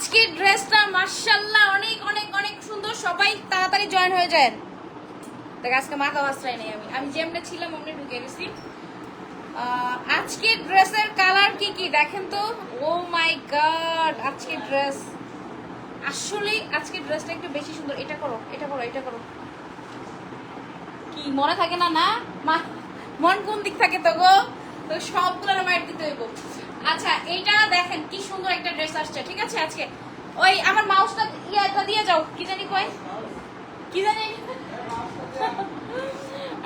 আজকের ড্রেসটা মাশাআল্লাহ অনেক অনেক অনেক সুন্দর। সবাই তাড়াতাড়ি জয়েন হয়ে যায়। দেখ আজকে মাথা বাস্তাই নেই, আমি যেমনে ছিলাম অমনি ঢুকে গেছি। আজকের ড্রেসের কালার কি কি দেখেন তো। ও মাই গড, আজকের ড্রেস আসলে আজকের ড্রেসটা একটু বেশি সুন্দর। এটা করো, এটা করো, এটা করো। কি মনে থাকে না? না মন কোন দিক থাকে তো গো, তো সবগুলো মাইট দিতে হইব। আচ্ছা এইটা দেখেন কি সুন্দর একটা ড্রেস আসছে, ঠিক আছে? আজকে ওই আমার মাউসটা ইয়েটা দিয়ে যাও, কি জানি কয়, কি জানি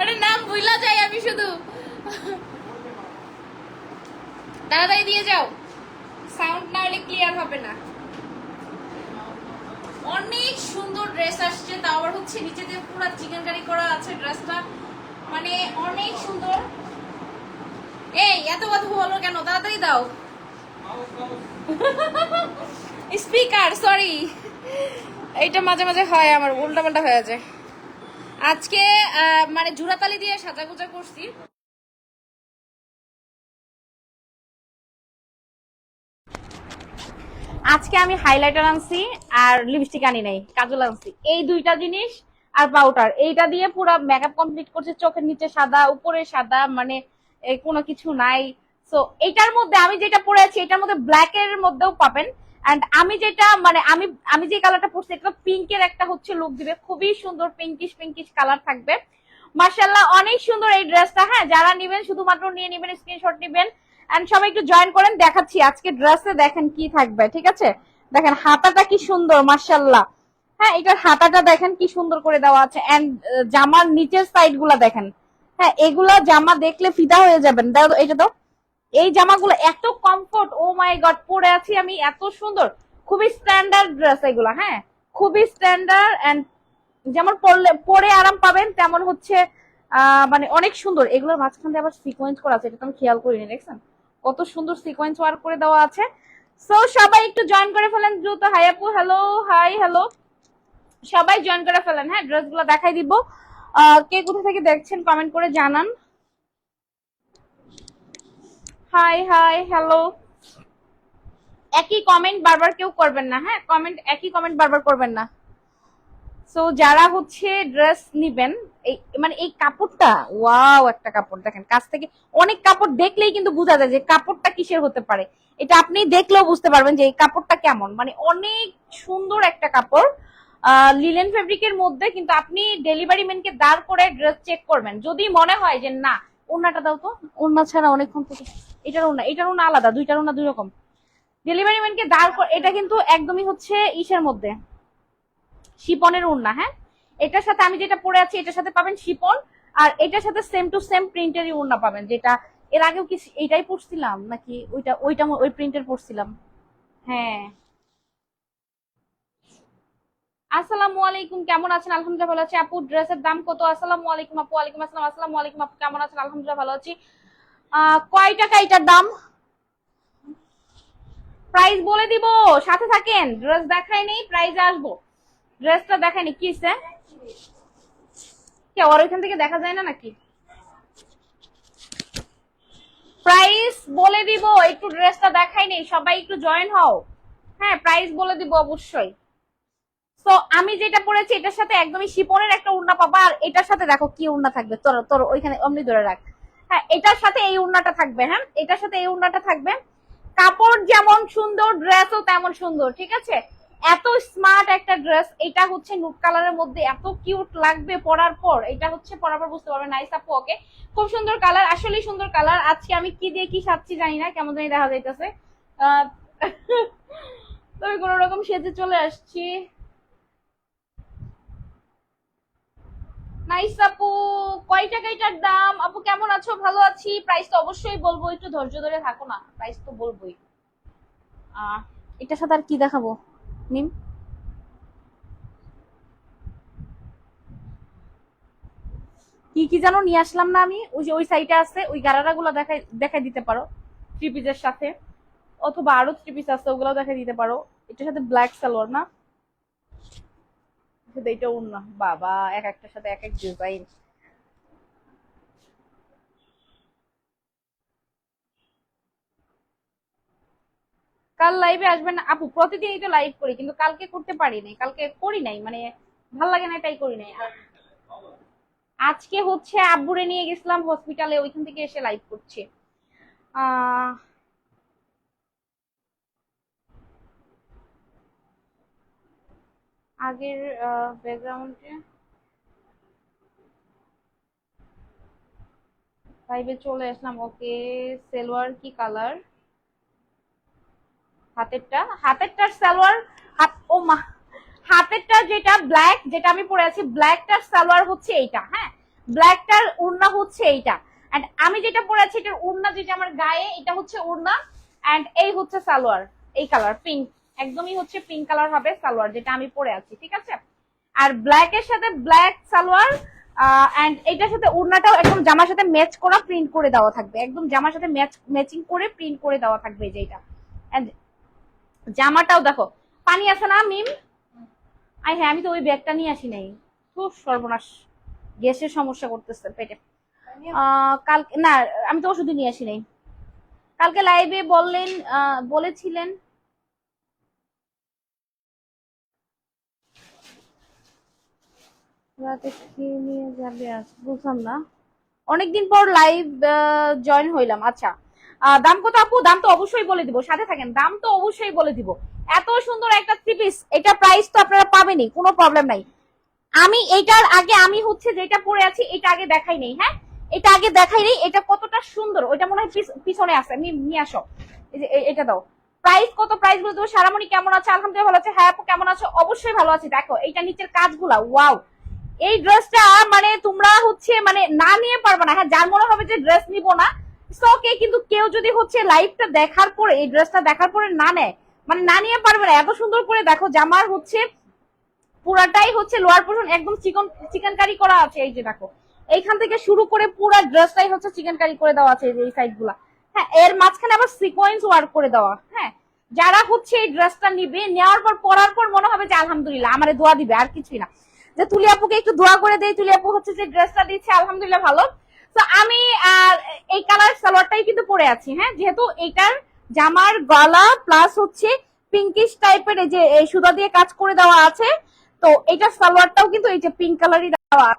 আরে নাম ভুলা যাই আমি শুধু। তাড়াতাড়ি দিয়ে যাও, সাউন্ড না হলে ক্লিয়ার হবে না। অনেক সুন্দর ড্রেস আসছে, তাও আবার হচ্ছে নিচে দিয়ে পুরো চিকেন কারি করা আছে ড্রেসটা, মানে অনেক সুন্দর। এই এত কথা বলো কেন, তাড়াতাড়ি দাও। স্পিকার সরি, এইটা মাঝে মাঝে হয় আমার, উল্টা পাল্টা হয়ে যায়। আজকে মানে জুড়াতালি দিয়ে সাজাগুজা করছি। আজকে আমি হাইলাইটার আনছি আর লিপস্টিক আনি নাই, কাজল আনছি, এই দুইটা জিনিস আর পাউডার, এইটা দিয়ে পুরো মেকআপ কমপ্লিট করছে। চোখের নিচে সাদা, উপরে সাদা, মানে কোনো কিছু নাই। সো এইটার মধ্যে আমি যেটা পরে আছি এটার মধ্যে ব্ল্যাক এর মধ্যেও পাবেন। এন্ড আমি যেটা মানে আমি আমি যে কালারটা পরছি এটা পিঙ্কের একটা হচ্ছে লুক দিবে, খুবই সুন্দর পিঙ্কিশ পিঙ্কিশ কালার থাকবে। মাশাআল্লাহ অনেক সুন্দর এই ড্রেসটা। হ্যাঁ, যারা নেবেন শুধুমাত্র নিয়ে নেবেন, স্ক্রিনশট নেবেন। এন্ড সবাই একটু জয়েন করেন, দেখাচ্ছি আজকে ড্রেসে দেখেন কি থাকবে, ঠিক আছে? দেখেন হাতাটা কি সুন্দর মাশাআল্লাহ। হ্যাঁ, এটার হাতাটা দেখেন কি সুন্দর করে দেওয়া আছে। এন্ড জামার নিচের সাইড গুলা দেখেন। হ্যাঁ, এগুলা জামা দেখলে ফিদা হয়ে যাবেন। দেখো এটা তো, এই জামাগুলো এত কমফোর্ট, ও মাই গড, পরে আছি আমি, এত সুন্দর। খুবই স্ট্যান্ডার্ড ড্রেস এগুলা। হ্যাঁ, খুবই স্ট্যান্ডার্ড এন্ড যেমন পরলে পরে আরাম পাবেন তেমন হচ্ছে মানে অনেক সুন্দর। এগুলোর মাঝখান দিয়ে আবার সিকোয়েন্স করা আছে, এটা তো আমি খেয়াল করিনি, দেখছেন কত সুন্দর সিকোয়েন্স ওয়ার্ক করে দেওয়া আছে। সো সবাই একটু জয়েন করে ফেলেন দ্রুত। হাই আপু, হ্যালো, হাই হ্যালো, সবাই জয়েন করে ফেলেন। হ্যাঁ, ড্রেস গুলো দেখাই দিব। কে কোথা থেকে দেখছেন কমেন্ট করে জানান। High hi hello. একই কমেন্ট বারবার কেউ করবেন না। হ্যাঁ, একই কমেন্ট বারবার করবেন না। সো যারা হচ্ছে ড্রেস নিবেন, এই মানে এই কাপড়টা ওয়াও, একটা কাপড় দেখেন কাছ থেকে, অনেক কাপড় দেখলেই কিন্তু বোঝা যায় যে কাপড়টা কিসের হতে পারে। এটা আপনি দেখলেও বুঝতে পারবেন যে এই কাপড়টা কেমন, মানে অনেক সুন্দর একটা কাপড়। লিলেন ফেব্রিকের মধ্যে। কিন্তু আপনি ডেলিভারি ম্যানকে দাঁড় করে ড্রেস চেক করবেন, যদি মনে হয় যে না, ওড়নাটা দাও তো, ওড়না ছাড়া অনেকক্ষণ থেকে, এটার ওড়না আলাদা, দুইটার ওড়না দুই রকম। ডেলিভারি ম্যানকে দাঁড় করে, এটা কিন্তু একদমই হচ্ছে ইসের মধ্যে, শিপনের ওড়না। হ্যাঁ, এটার সাথে আমি যেটা পরে আছি এটার সাথে পাবেন শিপন, আর এটার সাথে সেম টু সেম প্রিন্টেরই ওড়না পাবেন। যেটা এর আগেও কি এইটাই পরছিলাম নাকি ওইটা ওই প্রিন্টের পরছিলাম। হ্যাঁ, আসসালামু আলাইকুম, কেমন আছেন? আলহামদুলিল্লাহ ভালো আছি। আপু ড্রেসের দাম কত? আসসালামু আলাইকুম আপু। ওয়ালাইকুম আসসালাম। আসসালামু আলাইকুম আপু, কেমন আছেন? আলহামদুলিল্লাহ ভালো আছি। কয় টাকা এটার দাম? প্রাইস বলে দিব, সাথে থাকেন। ড্রেস দেখাই নেই, প্রাইসে আসবো। ড্রেসটা দেখাই নি, কিসে কে ওর ওইখান থেকে দেখা যায় না নাকি? প্রাইস বলে দিব, একটু ড্রেসটা দেখাই নেই, সবাই একটু জয়েন হও। হ্যাঁ, প্রাইস বলে দিব অবশ্যই। তো আমি যেটা পরেছি এটার সাথে একদমই শিপনের একটা উড়না পাবা, আর এটার সাথে দেখো কি উড়না থাকবে, তোর তোর ওইখানে অমনি ধরে রাখ। হ্যাঁ, এটার সাথে এই উড়নাটা থাকবে। হ্যাঁ, এটার সাথে এই উড়নাটা থাকবে। কাপড় যেমন সুন্দর, ড্রেসও তেমন সুন্দর, ঠিক আছে? এত স্মার্ট একটা ড্রেস, এটা হচ্ছে নুট কালারের মধ্যে, এত কিউট লাগবে পরার পর। এটা হচ্ছে পরার পর বুঝতে পারবে। নাইস আপু, ওকে, খুব সুন্দর কালার, আসলেই সুন্দর কালার। আজকে আমি কি দিয়ে কি সাজছি জানি না, কেমন জানি দেখা যাইতেছে। তবে কোন রকম সেজে চলে আসছি। নাইস আপু, কয় টাকা এটার দাম? আপু কেমন আছো? ভালো আছি। প্রাইস তো অবশ্যই বলবো, একটু ধৈর্য ধরে থাকো না, প্রাইস তো বলবোই। আহ এটার সাথে আর কি দেখাবো নিম? কি কি যেন নিয়ে আসলাম না আমি, ওই যে ওই সাইডে আছে, ওই গারারা গুলো দেখাই দেখাই দিতে পারো থ্রি পিসের সাথে, অথবা আরো থ্রি পিস আছে ওগুলো দেখাই দিতে পারো। এটার সাথে ব্ল্যাক সালোয়ার না, এটা অন্য। বাবা, এক একটার সাথে এক এক ডিজাইন। কাল লাইভে আসবেন না আপু? প্রতিদিনই তো লাইভ করি, কিন্তু কালকে করতে পারি নাই, কালকে করি নাই, মানে ভাল লাগে না তাই করি নাই। আজকে হচ্ছে আব্বুরে নিয়ে গেছিলাম হসপিটালে, ওইখান থেকে এসে লাইভ করছি। আহ আগের ব্যাকগ্রাউন্ডে লাইভে চলে আসলাম। ওকে, সেলোয়ার কি কালার? হাতেরটার সালোয়ার, ও মা, হাতেরটা যেটা ব্ল্যাক, যেটা আমি পরে আছি ব্ল্যাকটার সালোয়ার হচ্ছে এইটা, হ্যাঁ, ব্ল্যাকটার ওড়না হচ্ছে এইটা, এন্ড আমি যেটা পরে আছি এটার ওড়না, যেটা আমার গায়ে, এটা হচ্ছে ওড়না, এন্ড এই হচ্ছে সালোয়ার, এই কালার পিঙ্ক, একদমই হচ্ছে পিঙ্ক কালার হবে সালোয়ার যেটা আমি পরে আছি, ঠিক আছে? আর ব্ল্যাক এর সাথে ব্ল্যাক সালোয়ার, এন্ড এটার সাথে ওড়নাটাও একদম জামার সাথে ম্যাচ করা প্রিন্ট করে দেওয়া থাকবে, একদম জামার সাথে ম্যাচিং করে প্রিন্ট করে দেওয়া থাকবে যেটা। এন্ড জামাটাও দেখো, পানি আছে না মিম? হ্যাঁ, আমি তো ওই ব্যাগটা নিয়ে আসি নাই, খুব সর্বনাশ, গ্যাসের সমস্যা করতেছে পেটে। কালকে না, আমি তো ওষুধ নিয়ে আসি নাই। কালকে লাইভে বললেন, বলেছিলেন রাতে কি নিয়ে যাবে, আজ বুঝলাম না, অনেকদিন পর লাইভ জয়েন হইলাম। আচ্ছা, দাম কত আপু? দাম তো অবশ্যই বলে দিব, সাথে থাকেন, দাম তো অবশ্যই বলে দিব। এত সুন্দর একটা থ্রি পিস, এটা প্রাইস তো আপনারা পাবেনই, কোনো প্রবলেম নাই। আমি এইটার আগে, আমি হচ্ছে যেটা পরে আছি এটা আগে দেখাই নেই, হ্যাঁ, এটা আগে দেখাই নেই, এটা কতটা সুন্দর, ওইটা মনে হয় পিছনে আছে, আমি নিয়ে আসো, এই যে এটা দাও। প্রাইস কত? প্রাইস বলে দেবো। সারামণি কেমন আছে? আলহামদুলিল্লাহ ভালো আছে। হ্যাঁ আপু কেমন আছো? অবশ্যই ভালো আছি। দেখো এইটা নিচের কাজগুলা, ওয়াও, এই ড্রেসটা মানে তোমরা হচ্ছে মানে না নিয়ে পারবে না, হ্যাঁ, যার মনে হবে যে ড্রেস নিবো না স্টকে, কিন্তু কেউ যদি হচ্ছে লাইভটা দেখার পরে, এই ড্রেসটা দেখার পরে না নেয়, মানে না নিয়ে পারবে না। এত সুন্দর করে দেখো, জামার হচ্ছে পুরাটাই হচ্ছে লোয়ার পোর্শন একদম চিকেন কারি করা আছে, এই যে দেখো এইখান থেকে শুরু করে পুরো ড্রেসটাই হচ্ছে চিকেন কারি করে দেওয়া আছে, এই সাইড গুলা, হ্যাঁ, এর মাঝখানে আবার সিকোয়েন্স ওয়ার্ক করে দেওয়া, হ্যাঁ। যারা হচ্ছে এই ড্রেসটা নিবে, নেওয়ার পর পরার পর মনে হবে যে আলহামদুলিল্লাহ, আমারে দোয়া দিবে, আর কিছুই না, যে তুলি আপুকে একটু দোয়া করে দেই, তুলি আপু হচ্ছে যে ড্রেসটা দিচ্ছে আলহামদুলিল্লাহ ভালো। তো আমি এই কালার সালোয়ারটাই কিন্তু পরে আছি, হ্যাঁ, যেহেতু এইটার জামার গলা প্লাস হচ্ছে পিঙ্কিশ টাইপের এই যে সুতা দিয়ে কাজ করে দেওয়া আছে, তো এটা সালোয়ারটাও কিন্তু এই যে পিঙ্ক কালারই দেওয়া।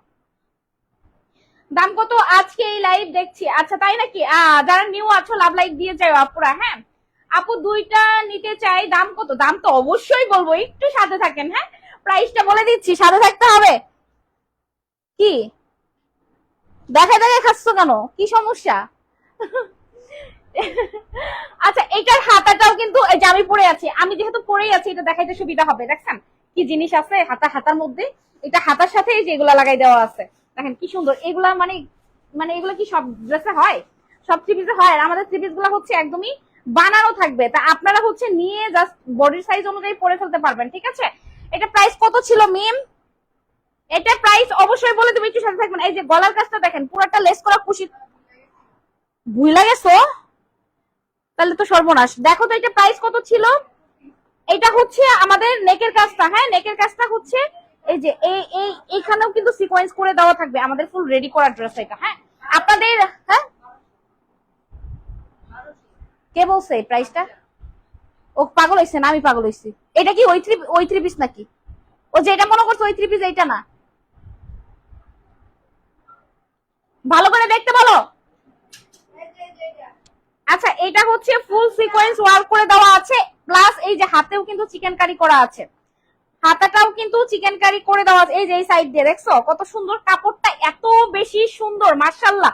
দাম কত? আজকে এই লাইভ দেখছি, আচ্ছা তাই নাকি? যারা নিউ আছো লাভ লাইক দিয়ে যাও আপুরা, হ্যাঁ। আপু দুইটা নিতে চাই, দাম কত? দাম তো অবশ্যই বলবো, একটু সাথে থাকেন, হ্যাঁ, প্রাইসটা বলে দিচ্ছি, সাথে থাকতে হবে। কি দেখা দেখা খাচ্ছ কেন, কি সমস্যা? আচ্ছা, এটার হাতাটাও কিন্তু এই যে আমি পরে আছি, আমি যেহেতু পরেই আছি এটা দেখাইতে সুবিধা হবে, দেখছেন কি জিনিস আছে হাতার মধ্যে, এটা হাতার সাথে এই যে এগুলা লাগাই দেওয়া আছে, দেখেন কি সুন্দর এগুলা, মানে মানে এগুলো কি সব ড্রেসে হয়? সব থ্রি পিসে হয়? আর আমাদের থ্রি পিস গুলা হচ্ছে একদমই বানানো থাকবে, তা আপনারা হচ্ছে নিয়ে জাস্ট বডির সাইজ অনুযায়ী পরে ফেলতে পারবেন, ঠিক আছে? এটা প্রাইস কত ছিল মিম? এটা প্রাইস অবশ্যই বলে দেবো, একটু সাথে থাকবেন। এই যে গলার কাজটা দেখেন, পুরোটা লেস করা খুশি, ভুইলা গেছো? তাহলে তো সর্বনাশ। দেখো তো এটা প্রাইস কত ছিল? এটা হচ্ছে আমাদের নেকের কাজটা, হ্যাঁ, নেকের কাজটা হচ্ছে এই যে এইখানেও কিন্তু সিকোয়েন্স করে দেওয়া থাকবে, আমাদের ফুল রেডি করা ড্রেস এটা, হ্যাঁ। আপনাদের, হ্যাঁ, কে বলছে এই প্রাইসটা? ও পাগল হয়েছে না, আমি পাগল হয়েছি? এটা কি ওই থ্রি পিস নাকি? ও যে এটা মনে করছে ওই থ্রি পিস, এইটা না, ভালো করে দেখতে বলো। আচ্ছা, এটা হচ্ছে ফুল সিকোয়েন্স ওয়ার্ক করে দেওয়া আছে, প্লাস এই যে হাতেও কিন্তু চিকেন কারি করা আছে, হাতাটাও কিন্তু চিকেন কারি করে দেওয়া আছে, এই যে এই সাইড দিয়ে দেখছো কত সুন্দর, কাপড়টা এত বেশি সুন্দর মাশাআল্লাহ।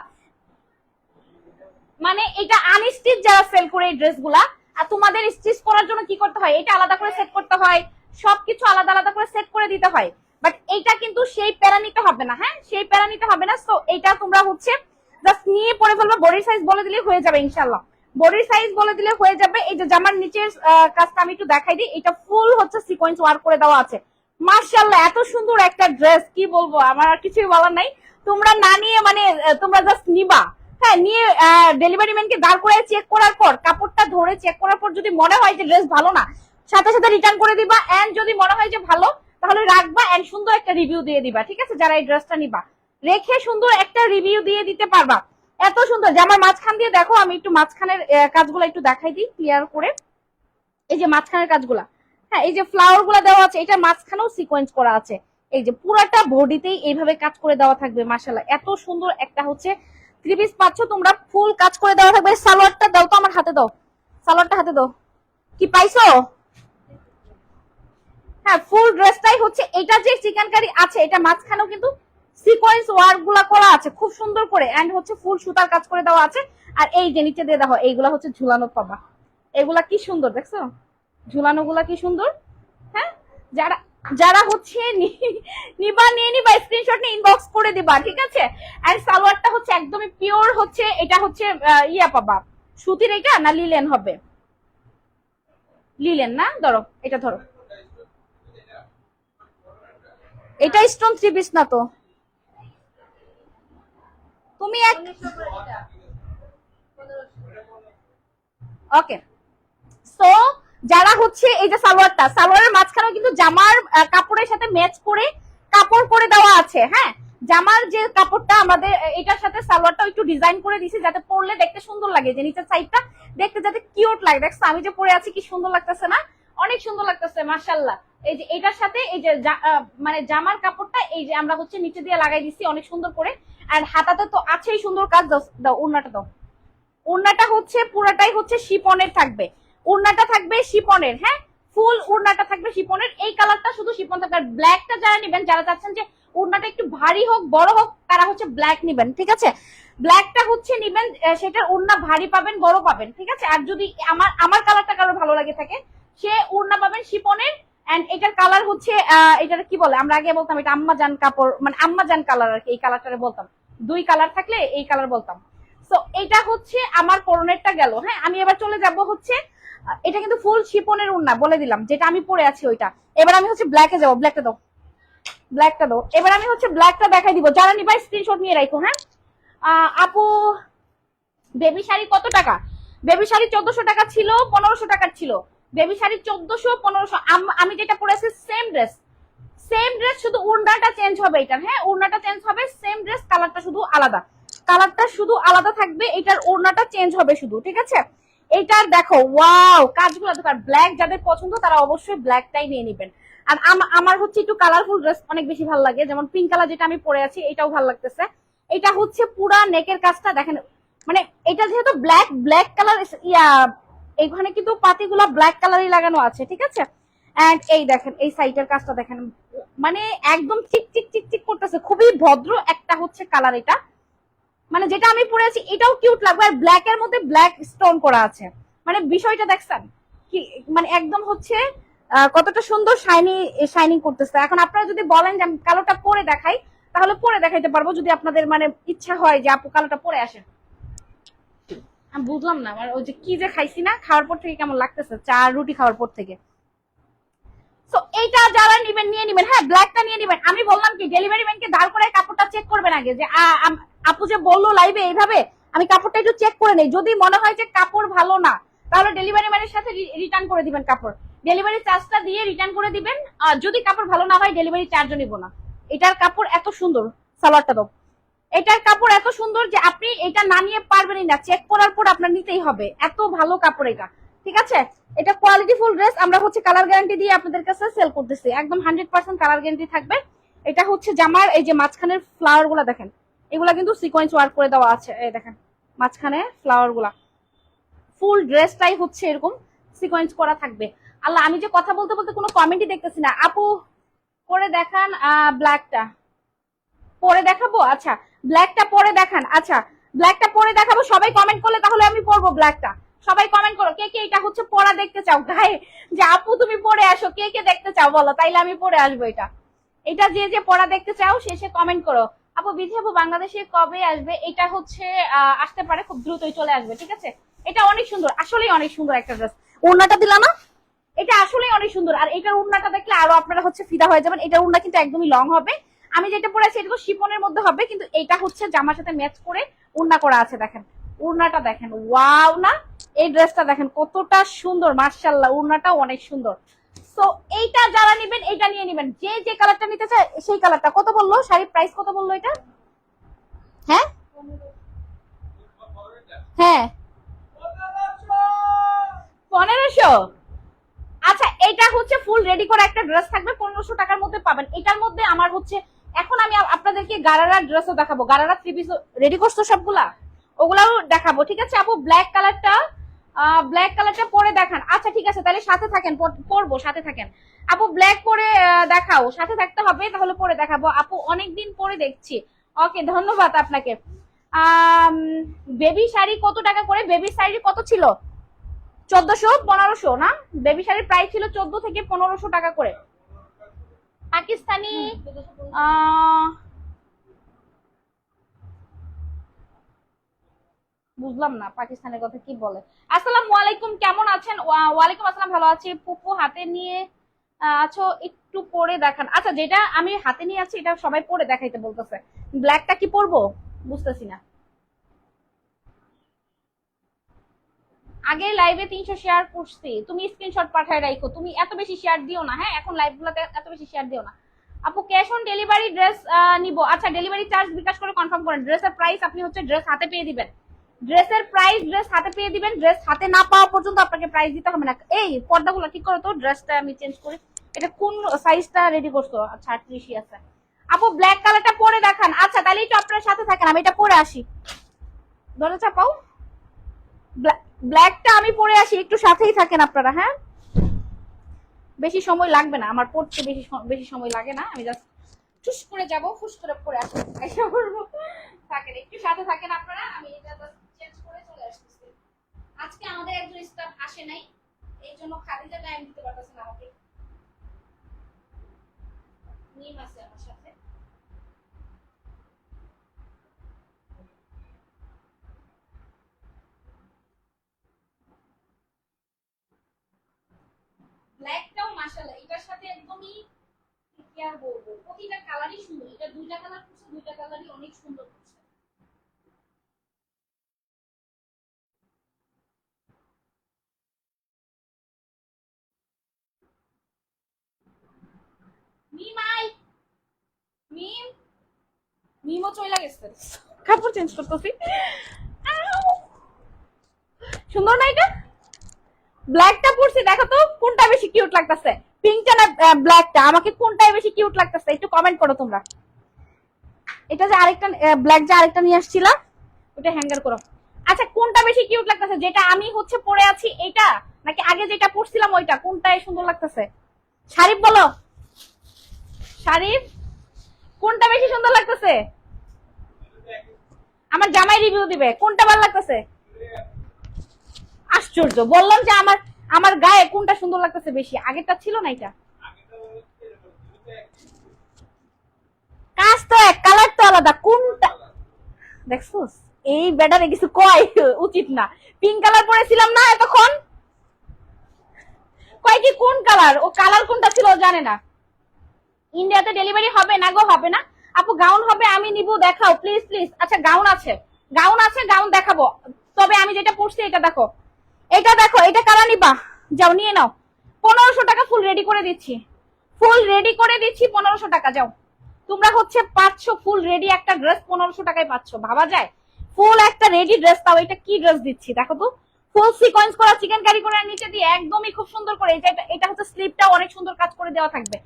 মানে এটা আনস্টিচ যারা সেল করে এই ড্রেসগুলা, আর তোমাদের স্টিচ করার জন্য কি করতে হয়, এটা আলাদা করে সেট করতে হয়, সবকিছু আলাদা আলাদা করে সেট করে দিতে হয়, বাট এইটা কিন্তু সেই প্যারা নিতে হবে না, হ্যাঁ, সেই প্যারা নিতে হবে না। সো এইটা তোমরা হচ্ছে জাস্ট নিয়ে পরে ফেলবা, বডির সাইজ বলে দিলে হয়ে যাবে ইনশাআল্লাহ, বডির সাইজ বলে দিলে হয়ে যাবে। এই যে জামার নিচের কাজটা আমি একটু দেখাই দিই, এটা ফুল হচ্ছে সিকোয়েন্স ওয়ার্ক করে দেওয়া আছে, মাশাআল্লাহ এত সুন্দর একটা ড্রেস, কি বলবো, আমার আর কিছুই বলার নাই। তোমরা না নিয়ে মানে তোমরা জাস্ট নিবা, হ্যাঁ, নিয়ে ডেলিভারি ম্যানকে দাঁড় করে চেক করার পর, কাপড়টা ধরে চেক করার পর যদি মনে হয় যে ড্রেস ভালো না, সাথে সাথে রিটার্ন করে দিবা, এন্ড যদি মনে হয় যে ভালো তাহলে রাখবা, এন্ড সুন্দর একটা রিভিউ দিয়ে দিবা, ঠিক আছে? যারা এই ড্রেসটা নিবা রেখে সুন্দর একটা রিভিউ দিয়ে দিতে পারবা। এত সুন্দর জামার মাঝখান দিয়ে দেখো, আমি একটু মাঝখানের কাজগুলো একটু দেখাই দিই ক্লিয়ার করে। এই যে মাঝখানের কাজগুলা, হ্যাঁ এই যে ফ্লাওয়ার গুলা দেওয়া আছে, এটা মাঝখানেও সিকোয়েন্স করা আছে। এই যে পুরাটা বডিতেই এইভাবে কাজ করে দেওয়া থাকবে। মাশাআল্লাহ এত সুন্দর একটা হচ্ছে থ্রি পিস পাচ্ছ তোমরা, ফুল কাজ করে দেওয়া থাকবে। সালোয়ারটা দাও তো, আমার হাতে দাও, সালোয়ারটা হাতে দাও। কি পাইছো? হ্যাঁ ফুল ড্রেসটাই হচ্ছে এটা, যে চিকেন কারি আছে এটা মাঝখানেও কিন্তু সিকোয়েন্স ওয়ার্ক গুলা করা আছে খুব সুন্দর করে, এন্ড হচ্ছে ফুল সুতার কাজ করে দেওয়া আছে। আর এই যে নিচে দিয়ে দেখো এইগুলা হচ্ছে ঝুলানো পাবা, এগুলা কি সুন্দর দেখছো, ঝুলানো গুলা কি সুন্দর। হ্যাঁ যারা যারা হচ্ছে নিবা নিয়ে নিবা, স্ক্রিনশট নিয়ে ইনবক্স করে দিবা, ঠিক আছে। এন্ড সালোয়ারটা হচ্ছে একদমই পিওর হচ্ছে, এটা হচ্ছে ইয়া পাবা সুতির, এটা না লিলেন হবে, লিলেন না, ধরো এটা ধরো, এটা স্টোন থ্রি পিস না তো, তুমি এক ওকে। সো যারা হচ্ছে এই যে সালোয়ারটা, সালোয়ারের মাঝখানে কিন্তু জামার কাপড়ের সাথে ম্যাচ করে কাপড় করে দেওয়া আছে। হ্যাঁ জামার যে কাপড়টা আমাদের এটার সাথে সালোয়ারটা একটু ডিজাইন করে দিয়েছি যাতে পরলে দেখতে সুন্দর লাগে, যে নিচের সাইডটা দেখতে যাতে কিউট লাগে। দেখছো আমি যে পরে আছি কি সুন্দর লাগতেছে না, অনেক সুন্দর লাগতেছে মাশাআল্লাহ। এই যে এটার সাথে এই যে মানে জামার কাপড়টা এই যে আমরা হচ্ছে নিচে দিয়ে লাগাই দিছি অনেক সুন্দর করে। আর হাতাতে তো আছেই সুন্দর কাজ। দাও ওড়নাটা দাও, ওড়নাটা হচ্ছে পুরাটাই হচ্ছে শিপনের থাকবে, ওড়নাটা থাকবে শিপনের। হ্যাঁ ফুল ওড়নাটা থাকবে শিপনের, এই কালারটা শুধু শিপন থাকবে। আর ব্ল্যাকটা যারা নেবেন, যারা চাচ্ছেন যে ওড়নাটা একটু ভারী হোক বড় হোক, তারা হচ্ছে ব্ল্যাক নেবেন, ঠিক আছে। ব্ল্যাকটা হচ্ছে নিবেন, সেটার ওড়না ভারী পাবেন বড় পাবেন, ঠিক আছে। আর যদি আমার আমার কালারটা কারো ভালো লাগে থাকে, সে ওড়না পাবেন শিপনের। এন্ড এটার কালার হচ্ছে এটার কি বলে, আমরা আগে বলতাম এটা আম্মা জান কাপড়, মানে আম্মা জান কালার আর কি, এই কালারটারে বলতাম। দুই কালার থাকলে এই কালার বলতাম। তো এটা হচ্ছে আমার পরনেরটা গেল। হ্যাঁ আমি এবার চলে যাব হচ্ছে, এটা কিন্তু ফুল শিপনের ওড়না বলে দিলাম, যেটা আমি পরে আছি ওইটা। এবার আমি হচ্ছে ব্ল্যাকে যাবো, ব্ল্যাকটা দাও, ব্ল্যাকটা দাও। এবার আমি হচ্ছে ব্ল্যাকটা দেখাই দিব, যারা নিবা স্ক্রিনশট নিয়ে রাখো। হ্যাঁ আপু বেবি শাড়ি কত টাকা? বেবি শাড়ি 1400 টাকা ছিল, 1500 টাকার ছিল। বেবি শাড়ি 1400 1500। আমি যেটা পরেছি সেম ড্রেস, সেম ড্রেস, শুধু ওড়নাটা চেঞ্জ হবে এটার। হ্যাঁ ওড়নাটা চেঞ্জ হবে, সেম ড্রেস, কালারটা শুধু আলাদা, কালারটা শুধু আলাদা থাকবে, এটার ওড়নাটা চেঞ্জ হবে শুধু, ঠিক আছে। এইটার দেখো ওয়াও কাজগুলো দেখো। আর ব্ল্যাক যাদের পছন্দ তারা অবশ্যই ব্ল্যাকটাই নিয়ে নেবেন। আর আমার হচ্ছে একটু কালারফুল ড্রেস অনেক বেশি ভালো লাগে, যেমন পিঙ্ক কালার যেটা আমি পরে আছি এটাও ভালো লাগতেছে। এটা হচ্ছে পুরা নেকের কাজটা দেখেন, মানে এটা যেহেতু ব্ল্যাক, ব্ল্যাক কালার ইয়া, এইখানে কিন্তু পাতিগুলা ব্ল্যাক কালারই লাগানো আছে, ঠিক আছে। এন্ড এই দেখেন এই সাইডের কাজটা দেখেন, মানে একদম চিক চিক চিক চিক করতেছে, খুবই ভদ্র একটা হচ্ছে কালার এটা। মানে যেটা আমি পরে আছি এটাও কিউট লাগবে, আর ব্ল্যাক এর মধ্যে ব্ল্যাক স্টোন করা আছে, মানে বিষয়টা দেখছেন কি, মানে একদম হচ্ছে কতটা সুন্দর শাইনি শাইনিং করতেছে। এখন আপনারা যদি বলেন যে আমি কালোটা পরে দেখাই, তাহলে পরে দেখাইতে পারবো, যদি আপনাদের মানে ইচ্ছা হয় যে আপু কালোটা পরে আসেন। আমি বুঝলাম না, আমার ওই যে কি যে খাইছি না, খাওয়ার পর থেকে কেমন লাগতেছে, চা রুটি খাওয়ার পর থেকে। তো এইটা যারা নিবেন নিয়ে নিবেন। হ্যাঁ ব্ল্যাকটা নিয়ে নিবেন। আমি বললাম কি ডেলিভারি ম্যানকে দাঁড় করে কাপড়টা চেক করবেন আগে, যে আপু যে বললো লাইভে এইভাবে, আমি কাপড়টা একটু চেক করে নেই, যদি মনে হয় যে কাপড় ভালো না, তাহলে ডেলিভারি ম্যানের সাথে রিটার্ন করে দিবেন কাপড়, ডেলিভারি চার্জটা দিয়ে রিটার্ন করে দিবেন। যদি কাপড় ভালো না হয় ডেলিভারি চার্জও নিব না। এটার কাপড় এত সুন্দর, সালোয়ারটা দাও। এটার কাপড় এত সুন্দর যে আপনি এটা না নিয়ে পারবেনই না, চেক করার পর আপনার নিতেই হবে, এত ভালো কাপড় এটা, ঠিক আছে। এটা কোয়ালিটি ফুল ড্রেস, আমরা হচ্ছে কালার গ্যারান্টি দিয়ে আপনাদের কাছে সেল করতেছি, একদম 100% কালার গ্যারান্টি থাকবে। এটা হচ্ছে জামার এই যে মাঝখানের ফ্লাওয়ার গুলা দেখেন, এগুলা কিন্তু সিকোয়েন্স ওয়ার্ক করে দেওয়া আছে, এই দেখেন মাঝখানে ফ্লাওয়ার গুলা, ফুল ড্রেসটাই হচ্ছে এরকম সিকোয়েন্স করা থাকবে। আল্লাহ আমি যে কথা বলতে বলতে কোনো কমেন্টই দেখতেছি না। আপু পরে দেখান ব্ল্যাকটা, পরে দেখাবো, আচ্ছা ব্ল্যাকটা পরে দেখান, আচ্ছা ব্ল্যাকটা পরে দেখাবো। সবাই কমেন্ট করলে তাহলে আমি পরবো ব্ল্যাকটা। সবাই কমেন্ট করো কে কে এটা হচ্ছে পরা দেখতে চাও গায়ে, যে আপু তুমি পরে আসো, কে কে দেখতে চাও বলো, তাইলে আমি পরে আসবো এটা। এটা যে যে পরা দেখতে চাও শেষে কমেন্ট করো। আপু বিধি আপু বাংলাদেশে কবে আসবে? এটা হচ্ছে আসতে পারে, খুব দ্রুতই চলে আসবে, ঠিক আছে। এটা অনেক সুন্দর, আসলেই অনেক সুন্দর একটা ড্রেস। ওড়নাটা দিলা না, এটা আসলেই অনেক সুন্দর। আর এটার ওড়নাটা দেখলে আরো আপনারা হচ্ছে ফিদা হয়ে যাবেন। এটার ওড়না কিন্তু একদমই লং হবে, আমি যেটা পরেছি এটা শিফনের মধ্যে হবে, কিন্তু এটা হচ্ছে জামার সাথে ম্যাচ করে ওড়না করা আছে। দেখেন ওড়নাটা দেখেন, ওয়াও না, এই ড্রেসটা দেখেন কতটা সুন্দর, মাশাআল্লাহ ওড়নাটাও অনেক সুন্দর। সো এইটা যারা নেবেন এটা নিয়ে নেবেন, যে যে কালারটা নিতে চায় সেই কালারটা। কত বললো শাড়ির প্রাইস, কত বললো এটা? হ্যাঁ হ্যাঁ 1500। এটা হচ্ছে ফুল রেডি করা একটা ড্রেস থাকবে, 1500 টাকার মধ্যে পাবেন। এটার মধ্যে আমার হচ্ছে এখন আমি আপনাদেরকে গারারা ড্রেসও দেখাবো, গারারা থ্রি পিস রেডি করছো সবগুলা, ওগুলাও দেখাবো, ঠিক আছে আপু? ব্ল্যাক কালারটা পরে দেখান। আচ্ছা ঠিক আছে, তাহলে সাথে থাকেন, পরবো, সাথে থাকেন আপু। ব্ল্যাক পরে দেখাও, সাথে থাকতে হবে, তাহলে পরে দেখাবো আপু, অনেকদিন পরে দেখছি। ওকে, ধন্যবাদ আপনাকে। বেবি শাড়ি কত টাকা করে? বেবি শাড়ি কত ছিল? 1400 1500 না? বেবি শাড়ির প্রাইস ছিল 14 থেকে 1500 টাকা করে। পাকিস্তানি বুঝলাম না পাকিস্তানের কথা কি বলে। আসসালামু আলাইকুম, কেমন আছেন? ওয়ালাইকুম আসসালাম, ভালো আছি। পুপু হাতে নিয়ে আছো, একটু পরে দেখান। আচ্ছা, যেটা আমি হাতে নিয়ে আছি এটা সবাই পরে দেখাইতে বলতেছে। ব্ল্যাকটা কি পরবো বুঝতেছি না। আগে লাইভে 300 শেয়ার করছি, তুমি স্ক্রিনশট পাঠায় রাখো, তুমি এত বেশি শেয়ার দিও না, হ্যাঁ এখন লাইভ গুলাতে এত বেশি শেয়ার দিও না। আপু ক্যাশ অন ডেলিভারি ড্রেস নিব। আচ্ছা, ডেলিভারি চার্জ বিকাশ করে কনফার্ম করেন। ড্রেসের প্রাইস আপনি হচ্ছে ড্রেস হাতে পেয়ে দিবেন, ড্রেসের প্রাইস ড্রেস হাতে পেয়ে দিবেন, ড্রেস হাতে না পাওয়া পর্যন্ত আপনাকে প্রাইস দিতে হবে না। এই পর্দাগুলো ঠিক করো তো, ড্রেসটা আমি চেঞ্জ করি। এটা কোন সাইজটা রেডি করছো? আচ্ছা 38 আছে। আপু ব্ল্যাক কালারটা পরে দেখান। আচ্ছা তাহলে একটু আপনার সাথে থাকেন, আমি এটা পরে আসি। ধরে চাপাও, ব্ল্যাকটা আমি পরে আসি, একটু সাথেই থাকেন আপনারা। হ্যাঁ, বেশি সময় লাগবে না আমার পড়তে, বেশি সময় লাগে না, আমি জাস্ট টুস করে যাব, ফুস করে পরে আসবো। থাকেন, একটু সাথে থাকেন আপনারা, আমি এটা জাস্ট চেঞ্জ করে চলে আসতেছি। আজকে আমাদের একজন স্টাফ আসে নাই, এই জন্য খাদিজা টাইম দিতে পারতেছে না আমাকে। নিম আছে আমার সাথে। ব্ল্যাকটাও মাশাআল্লাহ এটার সাথে একদমই, কি আর বলবো, প্রতিটা কালারই সুন্দর। এটা দুইটা কালার করছে, দুইটা কালারই অনেক সুন্দর করছে। মিমাই, মিম, মিমও চলে গেছে, কাপড় চেঞ্জ করতেছি। সুন্দর না এটা? ব্ল্যাকটা পরছি, দেখো তো কোনটা বেশি কিউট লাগতেছে, পিঙ্কটা না ব্ল্যাকটা? আমাকে কোনটা বেশি কিউট লাগতেছে একটু কমেন্ট করো তোমরা। এটা যে আরেকটা ব্ল্যাক যে আরেকটা নিয়ে আসছিলাম, ওটা হ্যাঙ্গার করো। আচ্ছা কোনটা বেশি কিউট লাগতেছে, যেটা আমি হচ্ছে পরে আছি এটা, নাকি আগে যেটা পরছিলাম ওইটা? কোনটাই সুন্দর লাগতেছে? শারিফ বলো, শারিফ কোনটা বেশি সুন্দর লাগতেছে? আমার জামাই রিভিউ দিবে, কোনটা ভালো লাগতেছে? আশ্চর্য, বললাম যে আমার আমার গায়ে কোনটা সুন্দর লাগতেছে বেশি, আগেরটা ছিল না এটা? কাজ তো এক, কালার তো আলাদা, কোনটা? দেখছোস, এই ব্যাটারে কিছু কয় উচিত না। পিঙ্ক কালার পরেছিলাম না এতক্ষণ, কয় কি কোন কালার, ও কালার কোনটা ছিল জানে না। ইন্ডিয়াতে ডেলিভারি হবে না গো, হবে না আপু। গাউন হবে, আমি নিব, দেখাও প্লিজ প্লিজ। আচ্ছা গাউন আছে, গাউন আছে, গাউন দেখাবো, তবে আমি যেটা পরছি এটা দেখো, এটা দেখো, এটা কারা নিবা? যাও নিয়ে নাও, 1500 টাকা ফুল রেডি করে দিচ্ছি, ফুল রেডি করে দিচ্ছি 1500 টাকা। যাও, তোমরা হচ্ছে পাচ্ছ ফুল রেডি একটা ড্রেস 1500 টাকায় পাচ্ছ, ভাবা যায়? ফুল একটা রেডি ড্রেস, তাও এটা কি ড্রেস দিচ্ছি দেখো তো, ফুল সিকোয়েন্স করা চিকেন কারি করে নিচে দিয়ে একদমই খুব সুন্দর করে। এটা হচ্ছে স্লিপটাও অনেক সুন্দর কাজ করে দেওয়া থাকবে,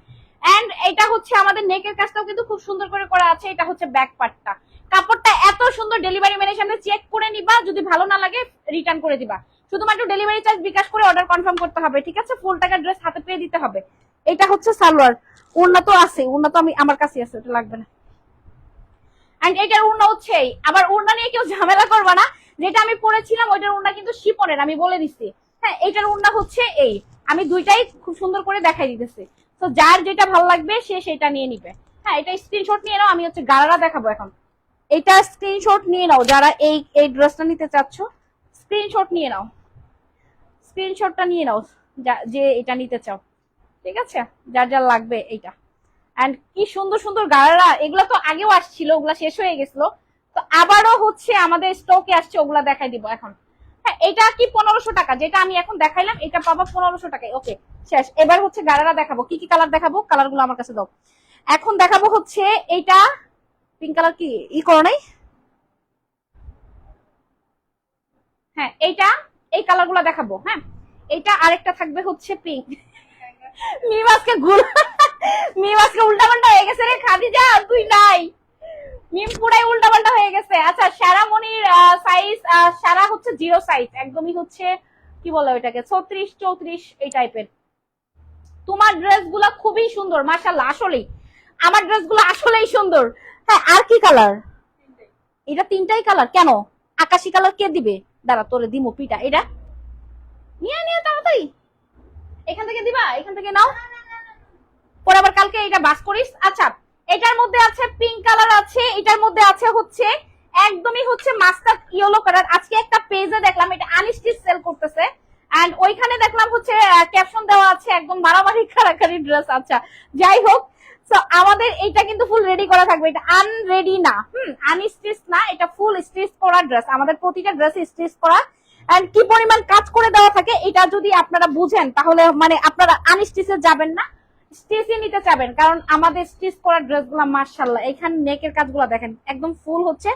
এন্ড এটা হচ্ছে আমাদের নেকের কাজটাও কিন্তু খুব সুন্দর করে করা আছে। এটা হচ্ছে ব্যাক পার্টটা, কাপড়টা এত সুন্দর, ডেলিভারি ম্যানের সামনে চেক করে নিবা, যদি ভালো না লাগে রিটার্ন করে দিবা। শুধুমাত্র ডেলিভারি চার্জ বিকাশ করে অর্ডার কনফার্ম করতে হবে, ঠিক আছে? ফুল টাকা ড্রেস হাতে পেয়ে দিতে হবে। এটা হচ্ছে সালোয়ার, ওড়না তো আছে, ওড়না তো আমি আমার কাছে আছে, ওটা লাগবে না। এন্ড এটার ওড়না হচ্ছে, আবার ওড়না নিয়ে কেউ ঝামেলা করবা না, যেটা আমি পরেছিলাম ওইটার ওড়না কিন্তু শিপনের, আমি বলে দিচ্ছি। হ্যাঁ, এটার ওড়না হচ্ছে এই, আমি দুইটাই খুব সুন্দর করে দেখাই দিতেছি। তো যার যেটা ভালো লাগবে সে সেটা নিয়ে নিবে। হ্যাঁ, এটা স্ক্রিনশট নিয়ে নাও, আমি হচ্ছে গারারা দেখাবো এখন। এটা স্ক্রিনশট নিয়ে নাও যারা এই এই ড্রেসটা নিতে চাচ্ছ, স্ক্রিনশট নিয়ে নাও, স্ক্রিনশটটা নিয়ে নাও যে এটা নিতে চাও, ঠিক আছে? যার যার লাগবে এইটা। এন্ড কি সুন্দর সুন্দর গারারা, এগুলো তো আগেও আসছিল, ওগুলা শেষ হয়ে গেছিল, তো আবারও হচ্ছে আমাদের স্টকে আসছে, ওগুলা দেখাই দিব এখন। হ্যাঁ, এটা কি 1500 টাকা, যেটা আমি এখন দেখাইলাম এটা পাবো 1500 টাকায়। ওকে, শেষ। এবার হচ্ছে গারারা দেখাবো, কি কি কালার দেখাবো, কালার গুলো আমার কাছে দাও। এখন দেখাবো হচ্ছে এইটা, পিঙ্ক কালার কি ই করো নাই? হ্যাঁ এইটা, এই কালার গুলো দেখাবো। হ্যাঁ, এইটা আরেকটা থাকবে হচ্ছে পিঙ্ক, মিম আজকে মিম আজকে উল্টাপাল্টা হয়ে গেছে রে খাদিজা, তুই নাই। মিম পুরাই উল্টাপাল্টা হয়ে গেছে। আচ্ছা সারা মনির সাইজ, সারা হচ্ছে 0 সাইজ, একদমই হচ্ছে কি বলে ওইটাকে 36 34 এই টাইপের। তোমার ড্রেস গুলা খুবই সুন্দর মাশাআল্লাহ, আসলেই আমার ড্রেস গুলো আসলেই সুন্দর। হ্যাঁ আর কি কালার? এটা 3টাই কালার কেন? আকাশি কালার কে দিবে? দাঁড়া তোরে দিমু পিটা। এটা নিয়ে নিয়ে তাড়াতাড়ি এখান থেকে দিবা, এখান থেকে নাও, পরে আবার কালকে এটা বাস করিস। আচ্ছা এটার মধ্যে আছে পিঙ্ক কালার আছে, এটার মধ্যে আছে হচ্ছে একদমই হচ্ছে মাস্টার্ড ইয়েলো কালার। আজকে একটা পেজে দেখলাম এটা আনস্টিচ সেল করতেছে, এন্ড ওইখানে দেখলাম হচ্ছে ক্যাপশন দেওয়া আছে একদম মারামারি কারাকারি ড্রেস। আচ্ছা যাই হোক, সো আমাদের এটা কিন্তু ফুল রেডি করা থাকবে, এটা আনরেডি না, আনস্টিচ না, এটা ফুল স্টিচ করা ড্রেস। আমাদের প্রতিটা ড্রেস স্টিচ করা, এন্ড কি পরিমাণ কাজ করে দেওয়া থাকে এটা যদি আপনারা বুঝেন তাহলে মানে আপনারা আনস্টিচে যাবেন না, স্টিচে নিতে চাবেন। কারণ আমাদের স্টিচ করা ড্রেসগুলো মাশাআল্লাহ, এখানে নেকের কাজগুলো দেখেন একদম ফুল হচ্ছে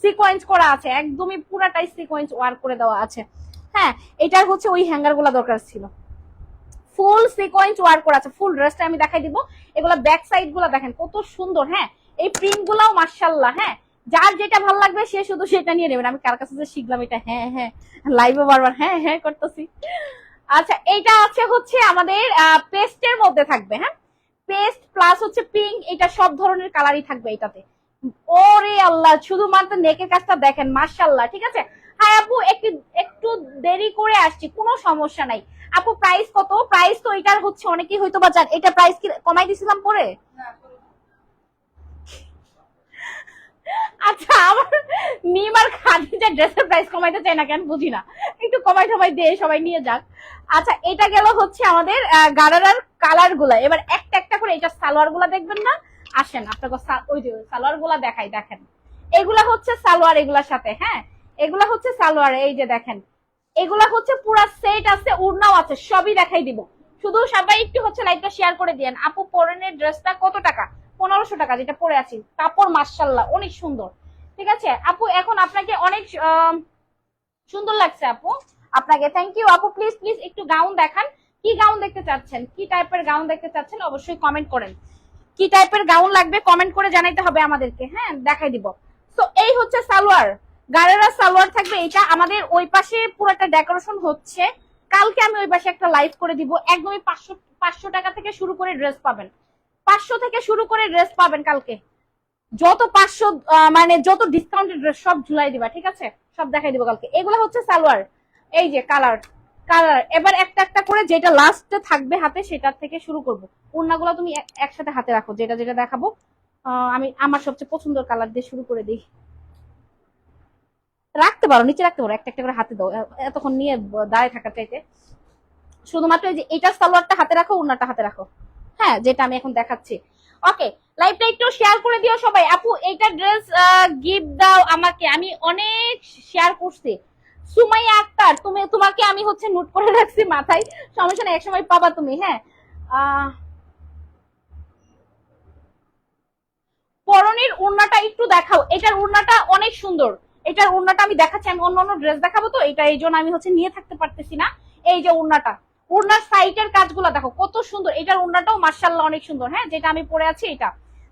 সিকোয়েন্স করা আছে, একদমই পুরাটাই সিকোয়েন্স ওয়ার্ক করে দেওয়া আছে। হ্যাঁ এটার হচ্ছে ওই হ্যাঙ্গার গুলা দরকার ছিল, ফুল সিকোয়েন্স ওয়ার্ক করা আছে। ফুল ড্রেসটা আমি দেখাই দিব, এগুলো ব্যাক সাইড গুলা দেখেন কত সুন্দর। হ্যাঁ এই প্রিন্ট গুলাও মাশাআল্লাহ। হ্যাঁ যার যেটা ভালো লাগবে সে শুধু সেটা নিয়ে নেবেন। আমি কার কাছে যে শিখলাম এটা, হ্যাঁ হ্যাঁ লাইভে বারবার হ্যাঁ হ্যাঁ করতেছি। আচ্ছা এইটা আছে হচ্ছে আমাদের পেস্টের মধ্যে থাকবে, হ্যাঁ পেস্ট প্লাস হচ্ছে পিঙ্ক, এটা সব ধরনের কালারই থাকবে এটাতে। ওরে আল্লাহ শুধুমাত্র নেকের কাজটা দেখেন মাশাআল্লাহ। ঠিক আছে হ্যাঁ আপু একটু একটু দেরি করে আসছি, কোনো সমস্যা নাই। আপু প্রাইস কত? প্রাইস তো এটার হচ্ছে অনেকেই হয়তো বা জান, এটা প্রাইস কি কমাই দিছিলাম পরে? আচ্ছা আমার মিম আর খাদিজা ড্রেসের প্রাইস কমাইতে চাই না কেন বুঝি না, একটু কমাই টমাই দিয়ে সবাই নিয়ে যাক। আচ্ছা এটা গেল হচ্ছে আমাদের গারারার কালার গুলা। এবার একটা একটা করে এটা সালোয়ার গুলা দেখবেন না, আসেন আপনাকে ওই যে সালোয়ার গুলা দেখাই। দেখেন এগুলা হচ্ছে সালোয়ার, এগুলার সাথে হ্যাঁ এগুলা হচ্ছে সালোয়ার, এই যে দেখেন এগুলা হচ্ছে পুরা সেট আছে, উড়নাও আছে, সবই দেখাই দিব। শুধু সবাই একটু হচ্ছে লাইভটা শেয়ার করে দিয়েন। আপু পরনের ড্রেসটা কত টাকা? 1500 টাকা, যেটা পরে আছি। কাপড় মাশাআল্লাহ অনেক সুন্দর। ঠিক আছে আপু এখন আপনাকে অনেক সুন্দর লাগছে আপু, আপনাকে থ্যাংক ইউ আপু। প্লিজ প্লিজ একটু গাউন দেখান, কি গাউন দেখতে চাচ্ছেন, কি টাইপের গাউন দেখতে চাচ্ছেন অবশ্যই কমেন্ট করেন। কি টাইপের গাউন লাগবে কমেন্ট করে জানাইতে হবে আমাদেরকে, হ্যাঁ দেখাই দিব। সো এই হচ্ছে সালোয়ার, গারেরা সালোয়ার থাকবে। এটা আমাদের ওই পাশে পুরোটা ডেকোরেশন হচ্ছে, কালকে আমি ওই পাশে একটা লাইভ করে দিব। একদমই 500 টাকা থেকে শুরু করে ড্রেস পাবেন, 500 থেকে শুরু করে ড্রেস পাবেন কালকে। যত 500 মানে যত ডিসকাউন্টেড ড্রেস সব ঝুলাই দিবা, ঠিক আছে সব দেখাই দিব কালকে। এগুলো হচ্ছে সালোয়ার, এই যে কালার কালার। এবার একটা একটা করে যেটা লাস্টে থাকবে হাতে সেটার থেকে শুরু করব। ওড়নাগুলো তুমি একসাথে হাতে রাখো, যেটা যেটা দেখাবো আমি আমার সবচেয়ে পছন্দের কালার দিয়ে শুরু করে দিই। রাখতে পারো নিচে রাখতে পারো, একটা একটা করে হাতে দাও, এতক্ষণ নিয়ে দাঁড়িয়ে থাকার চাইতে। শুধুমাত্র এই যে এটা সালোয়ারটা হাতে রাখো, ওড়নাটা হাতে রাখো, হ্যাঁ যেটা আমি এখন দেখাচ্ছি। ওকে লাইভটা একটু শেয়ার করে দিও সবাই। আপু এইটা ড্রেস গিফট দাও আমাকে, আমি অনেক শেয়ার করছি। সুমাইয়া আক্তার তুমি, তোমাকে আমি হচ্ছে নোট করে রাখছি মাথায়, সমস্যা নেই একসময় পাবা তুমি। হ্যাঁ পরনের ওড়নাটা একটু দেখাও, এটার ওড়নাটা অনেক সুন্দর। এটার ওড়নাটা আমি দেখাচ্ছি, আমি অন্য অন্য ড্রেস দেখাবো তো এটা এই জন্য আমি হচ্ছে নিয়ে থাকতে পারতেছি না। এই যে ওড়নাটা, ওড়নার সাইডের কাজগুলো দেখো কত সুন্দর। এটার ওড়নাটাও মার্শাল্লাহ অনেক সুন্দর। হ্যাঁ যেটা আমি পরে আছি এটা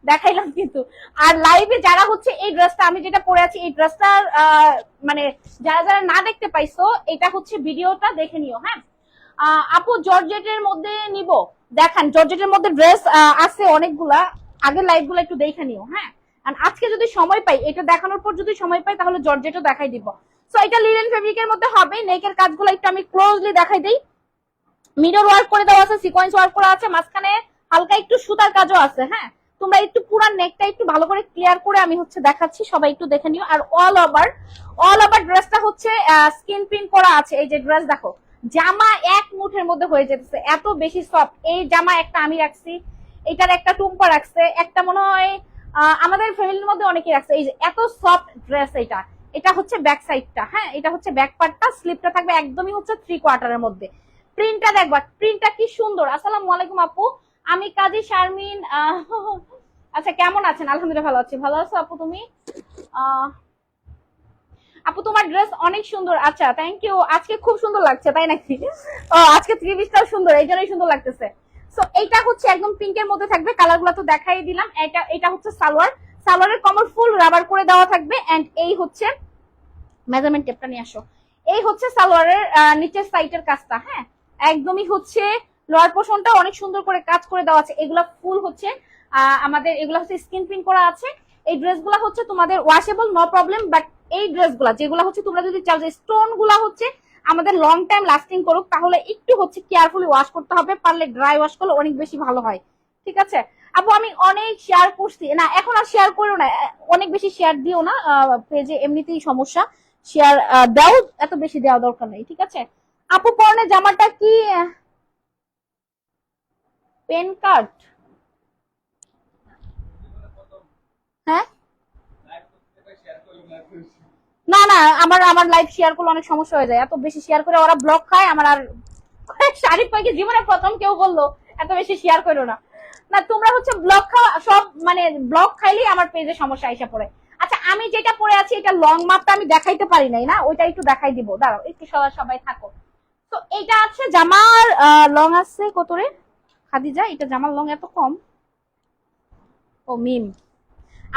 দেখাইলাম কিন্তু। আর লাইভে যারা হচ্ছে এই ড্রেসটা আমি যেটা পরে আছি এই ড্রেসটার মানে যারা যারা না দেখতে পাইছো এটা হচ্ছে ভিডিওটা দেখে নিও। হ্যাঁ আপু জর্জেটের মধ্যে নিব, দেখান জর্জেটের মধ্যে ড্রেস আছে অনেকগুলা, আগের লাইভ গুলো একটু দেখে নিও। হ্যাঁ আজকে যদি সময় পাই, এটা দেখানোর পর যদি সময় পাই তাহলে জর্জেটও দেখাই দিব। সো এটা লিনেন ফেব্রিকের মধ্যে হবে। নেকের কাজগুলো একটু আমি ক্লোজলি দেখাই দিই। মিরর ওয়ার্ক করে দেওয়া আছে, সিকোয়েন্স ওয়ার্ক করা আছে, মাঝখানে হালকা একটু সুতার কাজও আছে। হ্যাঁ তোমরা একটু পুরো নেকটা একটু ভালো করে ক্লিয়ার করে আমি হচ্ছে দেখাচ্ছি, সবাই একটু দেখে নিও। আর অল ওভার ড্রেসটা হচ্ছে স্কিন প্রিন্ট করা আছে। এই যে ড্রেস দেখো, জামা এক মুঠের মধ্যে হয়ে যেতেছে, এত বেশি সফট। এই জামা একটা আমি রাখছি, এটার একটা টুম্পা রাখছে, একটা মনে হয় আমাদের ফ্যামিলির মধ্যে অনেকেই রাখছে। এই যে এত সফট ড্রেস এটা। এটা হচ্ছে ব্যাক সাইডটা, হ্যাঁ এটা হচ্ছে ব্যাক পার্টটা, স্লিপটা থাকবে একদমই হচ্ছে 3/4 মধ্যে। প্রিন্টটা দেখবা, প্রিন্টটা কি সুন্দর। আসসালামু আলাইকুম আপু, আমি কাজী শারমিন। আচ্ছা কেমন আছেন? আলহামদুলিল্লাহ ভালো আছি। ভালো আছো আপু তুমি? আপু তোমার ড্রেস অনেক সুন্দর। আচ্ছা থ্যাংক ইউ, আজকে খুব সুন্দর লাগছে তাই নাকি? ও আজকে 3 পিসটাও সুন্দর, এই জন্যই সুন্দর লাগতেছে। সো এইটা হচ্ছে একদম পিঙ্কের মধ্যে থাকবে, কালারগুলো তো দেখাই দিলাম। এটা হচ্ছে সালোয়ার, সালোয়ারের কমর ফুল রাবার করে দেওয়া থাকবে। এন্ড এই হচ্ছে মেজারমেন্ট টেপটা নিয়ে আসো। এই হচ্ছে সালোয়ারের নিচের সাইডের কাজটা, হ্যাঁ একদমই হচ্ছে লোয়ার পোর্শনটা অনেক সুন্দর করে কাজ করে দেওয়া আছে। এগুলা ফুল হচ্ছে আমাদের এগুলা হচ্ছে স্কিন প্রিন্ট করা আছে। এই ড্রেসগুলা হচ্ছে তোমাদের ওয়াশেবল, নো প্রবলেম। বাট এই ড্রেসগুলা যেগুলো হচ্ছে তোমরা যদি চাও যে স্টোন গুলা হচ্ছে আমাদের লং টাইম লাস্টিং করুক, তাহলে একটু হচ্ছে কেয়ারফুলি ওয়াশ করতে হবে, পারলে ড্রাই ওয়াশ করলে অনেক বেশি ভালো হয়, ঠিক আছে আপু? আমি অনেক শেয়ার করছি না, এখন আর শেয়ার করো না, অনেক বেশি শেয়ার দিও না পেজে, এমনিতেই সমস্যা। শেয়ার দাও, এত বেশি দেওয়া দরকার নেই, ঠিক আছে? আপু পরনে জামাটা কি পেন কাট? হ্যাঁ না না, আমার আমার লাইভ শেয়ার করলে অনেক সমস্যা হয়ে যায়, এত বেশি শেয়ার করে ওরা ব্লক খায় আমার। আর শাড়ি পাইকে জীবনে প্রথম কেউ বললো এত বেশি শেয়ার করো না। না তোমরা হচ্ছে ব্লক খাওয়া সব, মানে ব্লক খাইলেই আমার পেজে সমস্যা আইসা পড়ে। আচ্ছা আমি যেটা পরে আছি এটা লং মাপটা আমি দেখাইতে পারি নাই না, ওইটা একটু দেখাই দিব, দাঁড়াও একটু সবাই থাকো। তো এইটা আছে জামার লং আছে কত রে খাদিজা? এটা জামার লং এত কম? ও মিম,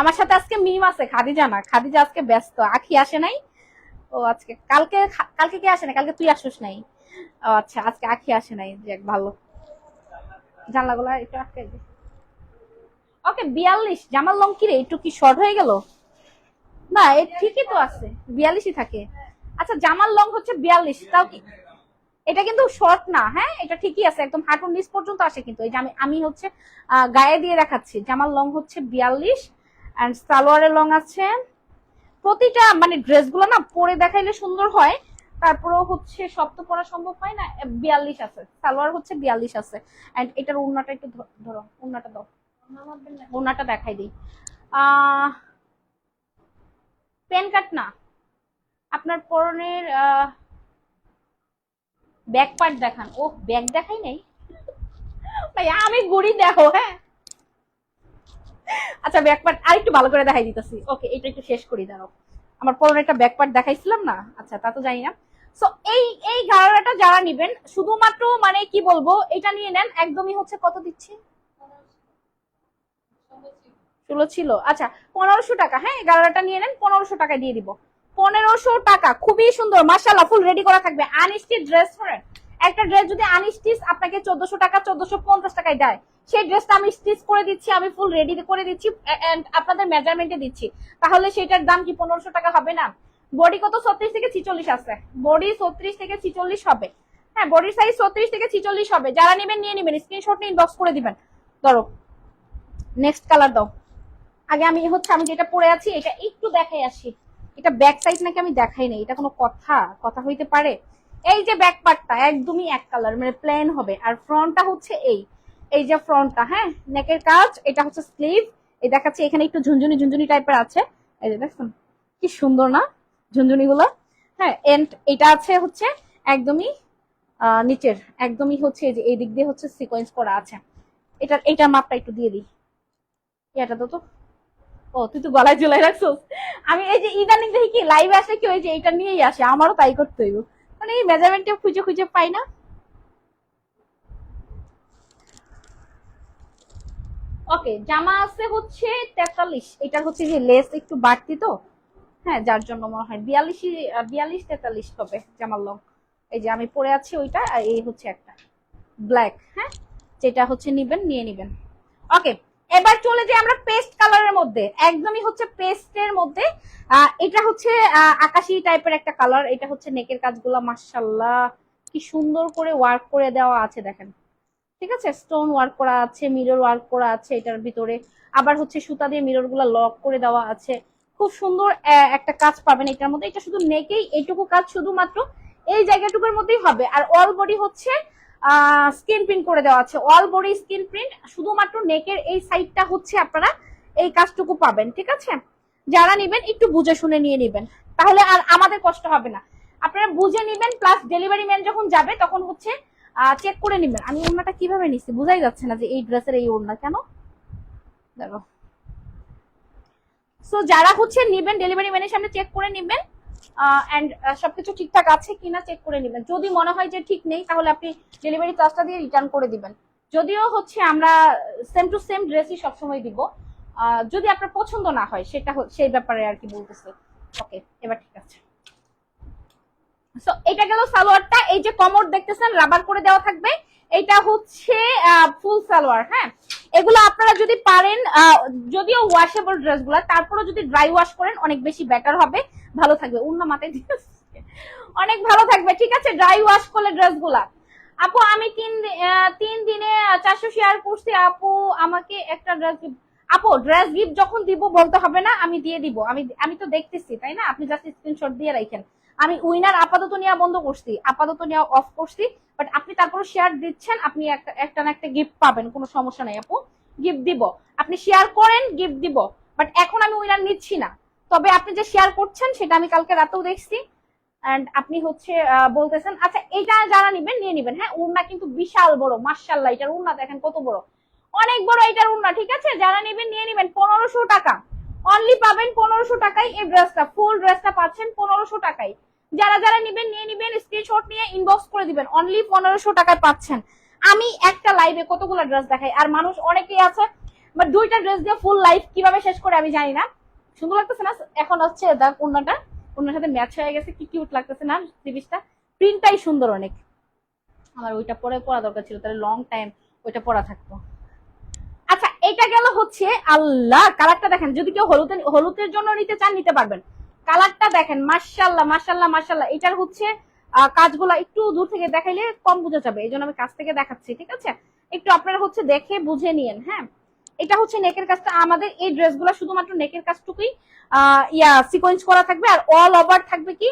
আমার সাথে আজকে মিম আছে, খাদিজা না, খাদিজা আজকে ব্যস্ত, আখি আসে নাই। ও আজকে কালকে কালকে কে আসে না? কালকে তুই আসিস নাই। ও আচ্ছা আজকে আখি আসে নাই, যাক ভালো। জানলাগুলা একটু আটকাই দে। ওকে 42 জামার লং কি রে, একটু কি শর্ট হয়ে গেল? না এ ঠিকই তো আছে, 42ই থাকে। আচ্ছা জামার লং হচ্ছে 42, তাও কি এটা কিন্তু শর্ট না, হ্যাঁ এটা ঠিকই আছে, একদম হাঁটুর নিচ পর্যন্ত আসে। কিন্তু এই যে আমি হচ্ছে গায়ে দিয়ে দেখাচ্ছি, জামার লং হচ্ছে 42 এন্ড সালোয়ারের লং আছে। প্রতিটা মানে ড্রেসগুলো না পরে দেখাইলে সুন্দর হয়, তারপরেও হচ্ছে সব তো পরা সম্ভব হয় না। 42 আছে, সালোয়ার হচ্ছে 42 আছে। এন্ড এটার ওড়নাটা একটু ধরো, ওড়নাটা দাও, ওড়নাটা দেখাই দিই। পেন কাট না, আপনার পরনের ব্যাক পার্ট দেখান। ও ব্যাক দেখাই নাই ভাই, আমি গুড়ি দেখো, হ্যাঁ আচ্ছা ব্যাক পার্ট আরেকটু ভালো করে দেখাই দিতেছি। ওকে এটা একটু শেষ করি, দাঁড়াও। আমার পরনে একটা ব্যাক পার্ট দেখাইছিলাম না, আচ্ছা তা তো জানি না। সো এই গাড়াটা যারা নিবেন শুধুমাত্র মানে কি বলবো, এটা নিয়ে নেন, একদমই হচ্ছে কত দিচ্ছি 16 ছিল, আচ্ছা 1500 টাকা। হ্যাঁ গাড়াটা নিয়ে নেন, 1500 টাকা দিয়ে দিব, 1500 টাকা। খুবই সুন্দর মাশাআল্লাহ, ফুল রেডি করা থাকবে। আনস্টিচ ড্রেস পরেন, একটা ড্রেস যদি আনস্টিচ আপনাকে 1400 টাকা 1450 টাকায় দেয়, সেই ড্রেসটা আমি স্টিচ করে দিচ্ছি, আমি ফুল রেডি করে দিচ্ছি এন্ড আপনাদের মেজারমেন্টে দিচ্ছি, তাহলে সেটার দাম কি 1500 টাকা হবে না? বডি কত 36 থেকে 46 আছে, বডি 36 থেকে 46 হবে। হ্যাঁ বডির সাইজ 36 থেকে 46 হবে, যারা নেবেন নিয়ে নেবেন, স্ক্রিনশট নিয়ে ইনবক্স করে দিবেন। ধরো নেক্সট কালার দাও। আগে আমি যেটা পরে আছি এটা একটু দেখাই আসি। এটা ব্যাক সাইড নাকি আমি দেখাই নাই, এটা কোনো কথা হইতে পারে? এই যে ব্যাক পার্টটা একদমই এক কালার, মানে প্লেন হবে। আর ফ্রন্টটা হচ্ছে এই যে ফ্রন্টটা, হ্যাঁ নেকের কাজ, এটা হচ্ছে স্লিভ। এই দেখাচ্ছে এখানে একটু ঝুনঝুনি টাইপের আছে, এই যে দেখুন কি সুন্দর না ঝুনঝুনি গুলো। হ্যাঁ এন্ড এটা আছে হচ্ছে একদমই নিচের, একদমই হচ্ছে এই যে এই দিক দিয়ে হচ্ছে সিকোয়েন্স করা আছে। এটার মাপটা একটু দিয়ে দিই, এটা তো ও তুই তো গলায় ঝুলাই রাখছিস। আমি এই যে ইদানিং দেখি কি লাইভে আসে কি ওই যে এটা নিয়েই আসে, আমারও তাই করতে হইব, মানে এই মেজারমেন্টে খুঁজে পাই না। ওকে জামা আছে হচ্ছে 43, এটার হচ্ছে যে লেস একটু বাড়তি তো, হ্যাঁ যার জন্য মনে হয় 42 43 হবে জামার লং। এই যে আমি পরে আছি ওইটা, আর এই হচ্ছে একটা ব্ল্যাক, হ্যাঁ যেটা হচ্ছে নিয়ে নিবেন। ওকে এবার চলে যাই আমরা পেস্ট কালারের মধ্যে, একদমই হচ্ছে পেস্টের মধ্যে। এটা হচ্ছে আকাশি টাইপের একটা কালার। এটা হচ্ছে নেকের কাজগুলো মাশাআল্লাহ কি সুন্দর করে ওয়ার্ক করে দেওয়া আছে, দেখেন ঠিক আছে, স্টোন ওয়ার্ক করা আছে, মিরর ওয়ার্ক করা আছে এটার ভিতরে, আবার হচ্ছে সুতা দিয়ে মিরর গুলা লক করে দেওয়া আছে। খুব সুন্দর একটা কাজ পাবেন এটার মধ্যে। এটা শুধু নেকেই এইটুকু কাজ শুধুমাত্র এই জায়গাটুকুর মধ্যেই হবে, আর অল বডি হচ্ছে স্কিন প্রিন্ট করে দেওয়া আছে, অল বডি স্কিন প্রিন্ট, শুধুমাত্র নেকের এই সাইডটা হচ্ছে আপনারা এই কাজটুকু পাবেন, ঠিক আছে? যারা নিবেন একটু বুঝে শুনে নিয়ে নিবেন, তাহলে আর আমাদের কষ্ট হবে না। আপনারা বুঝে নিবেন, প্লাস ডেলিভারি ম্যান যখন যাবে তখন হচ্ছে চেক করে নিবেন। আমি ওড়নাটা কিভাবে নিচ্ছি বুঝাই যাচ্ছে না যে এই ড্রেসের এই ওড়না কেন, দেখো। সো যারা হচ্ছে নিবেন ডেলিভারি ম্যানের সামনে চেক করে নিবেন এন্ড সবকিছু ঠিকঠাক আছে কিনা চেক করে নিবেন। যদি মনে হয় যে ঠিক নেই তাহলে আপনি ডেলিভারি চার্জটা দিয়ে রিটার্ন করে দিবেন, যদিও হচ্ছে আমরা সেম টু সেম ড্রেসই সবসময় দিব, যদি আপনার পছন্দ না হয় সেটা সেই ব্যাপারে আর কি বলতেছি। ওকে, এবার ঠিক আছে। সো এটা গেল সালোয়ারটা। এই যে কমর দেখতেছেন রাবার করে দেওয়া থাকবে, এটা হচ্ছে ফুল সালোয়ার। হ্যাঁ, এগুলো আপনারা যদি পারেন, যদিও ওয়াশেবল ড্রেসগুলো, তারপরে যদি ড্রাই ওয়াশ করেন অনেক বেশি বেটার হবে, ভালো থাকবে। উন্না মাথায় অনেক ভালো থাকবে, ঠিক আছে, ড্রাই ওয়াশ করলে ড্রেসগুলা। আপু আমি 3 দিনে 400 শেয়ার করছি আপু, আমাকে একটা ড্রেস। আপু ড্রেস গিফট যখন দিব বলতে হবে না, আমি দিয়ে দিব। আমি তো দেখতেছি তাই না, আপনি জাস্ট স্ক্রিনশট দিয়ে রাখেন। আমি উইনার আপাতত নেওয়া বন্ধ করছি, আপাতত নেওয়া অফ করছি, বাট আপনি তারপর শেয়ার দিচ্ছেন, আপনি একটা না একটা গিফট পাবেন, কোনো সমস্যা নাই আপু, গিফট দিব। আপনি শেয়ার করেন, গিফট দিব, বাট এখন আমি উইনার নিচ্ছি না। তবে আপনি যে শেয়ার করছেন সেটা আমি কালকে রাতেও দেখছি, এন্ড আপনি হচ্ছে বলতেছেন। আচ্ছা, এটা যারা নিবেন নিয়ে নিবেন। হ্যাঁ, উন্না কিন্তু বিশাল বড়, মাশাআল্লাহ, এটার উন্না দেখেন কত বড়, অনেক বড় এটার উন্না, ঠিক আছে। যারা নিবেন নিয়ে নিবেন। 1500 টাকা অনলি পাবেন, 1500 টাকায় এই ড্রেসটা, ফুল ড্রেসটা পাচ্ছেন 1500 টাকায়। যারা যারা নিবেন নিয়ে নিবেন, স্ক্রিনশট নিয়ে ইনবক্স করে দিবেন, অনলি 1500 টাকায় পাচ্ছেন। আমি একটা লাইভে কতগুলো ড্রেস দেখাই, আর মানুষ অনেকেই আছে বাট দুইটা ড্রেস দিয়ে ফুল লাইভ কিভাবে শেষ করে আমি জানি না। সুন্দর লাগতেছে না এখন হচ্ছে দেখ উন্নাটা, ওনার সাথে ম্যাচ হয়ে গেছে, কি কিউট লাগতেছে না জিনিসটা, প্রিন্টটাই সুন্দর অনেক। আমার ওইটা পরে পরা দরকার ছিল, তাহলে লং টাইম ওইটা পরা থাকতো। আচ্ছা, এটা গেল হচ্ছে, আল্লাহ কালারটা দেখেন, যদি কেউ হলুদের জন্য নিতে চান নিতে পারবেন। কালারটা দেখেন, মাশাআল্লাহ মাশাআল্লাহ মাশাআল্লাহ। এটার হচ্ছে কাজগুলা একটু দূর থেকে দেখাইলে কম বোঝা যাবে, এই জন্য আমি কাছ থেকে দেখাচ্ছি, ঠিক আছে। একটু আপনারা হচ্ছে দেখে বুঝে নিয়েন। হ্যাঁ, এটা হচ্ছে নেকের কাজটা, আমাদের এই ড্রেসগুলো শুধুমাত্র নেকের কাজটুকুই সিকোয়েন্স করা থাকবে, আর অল ওভার থাকবে কি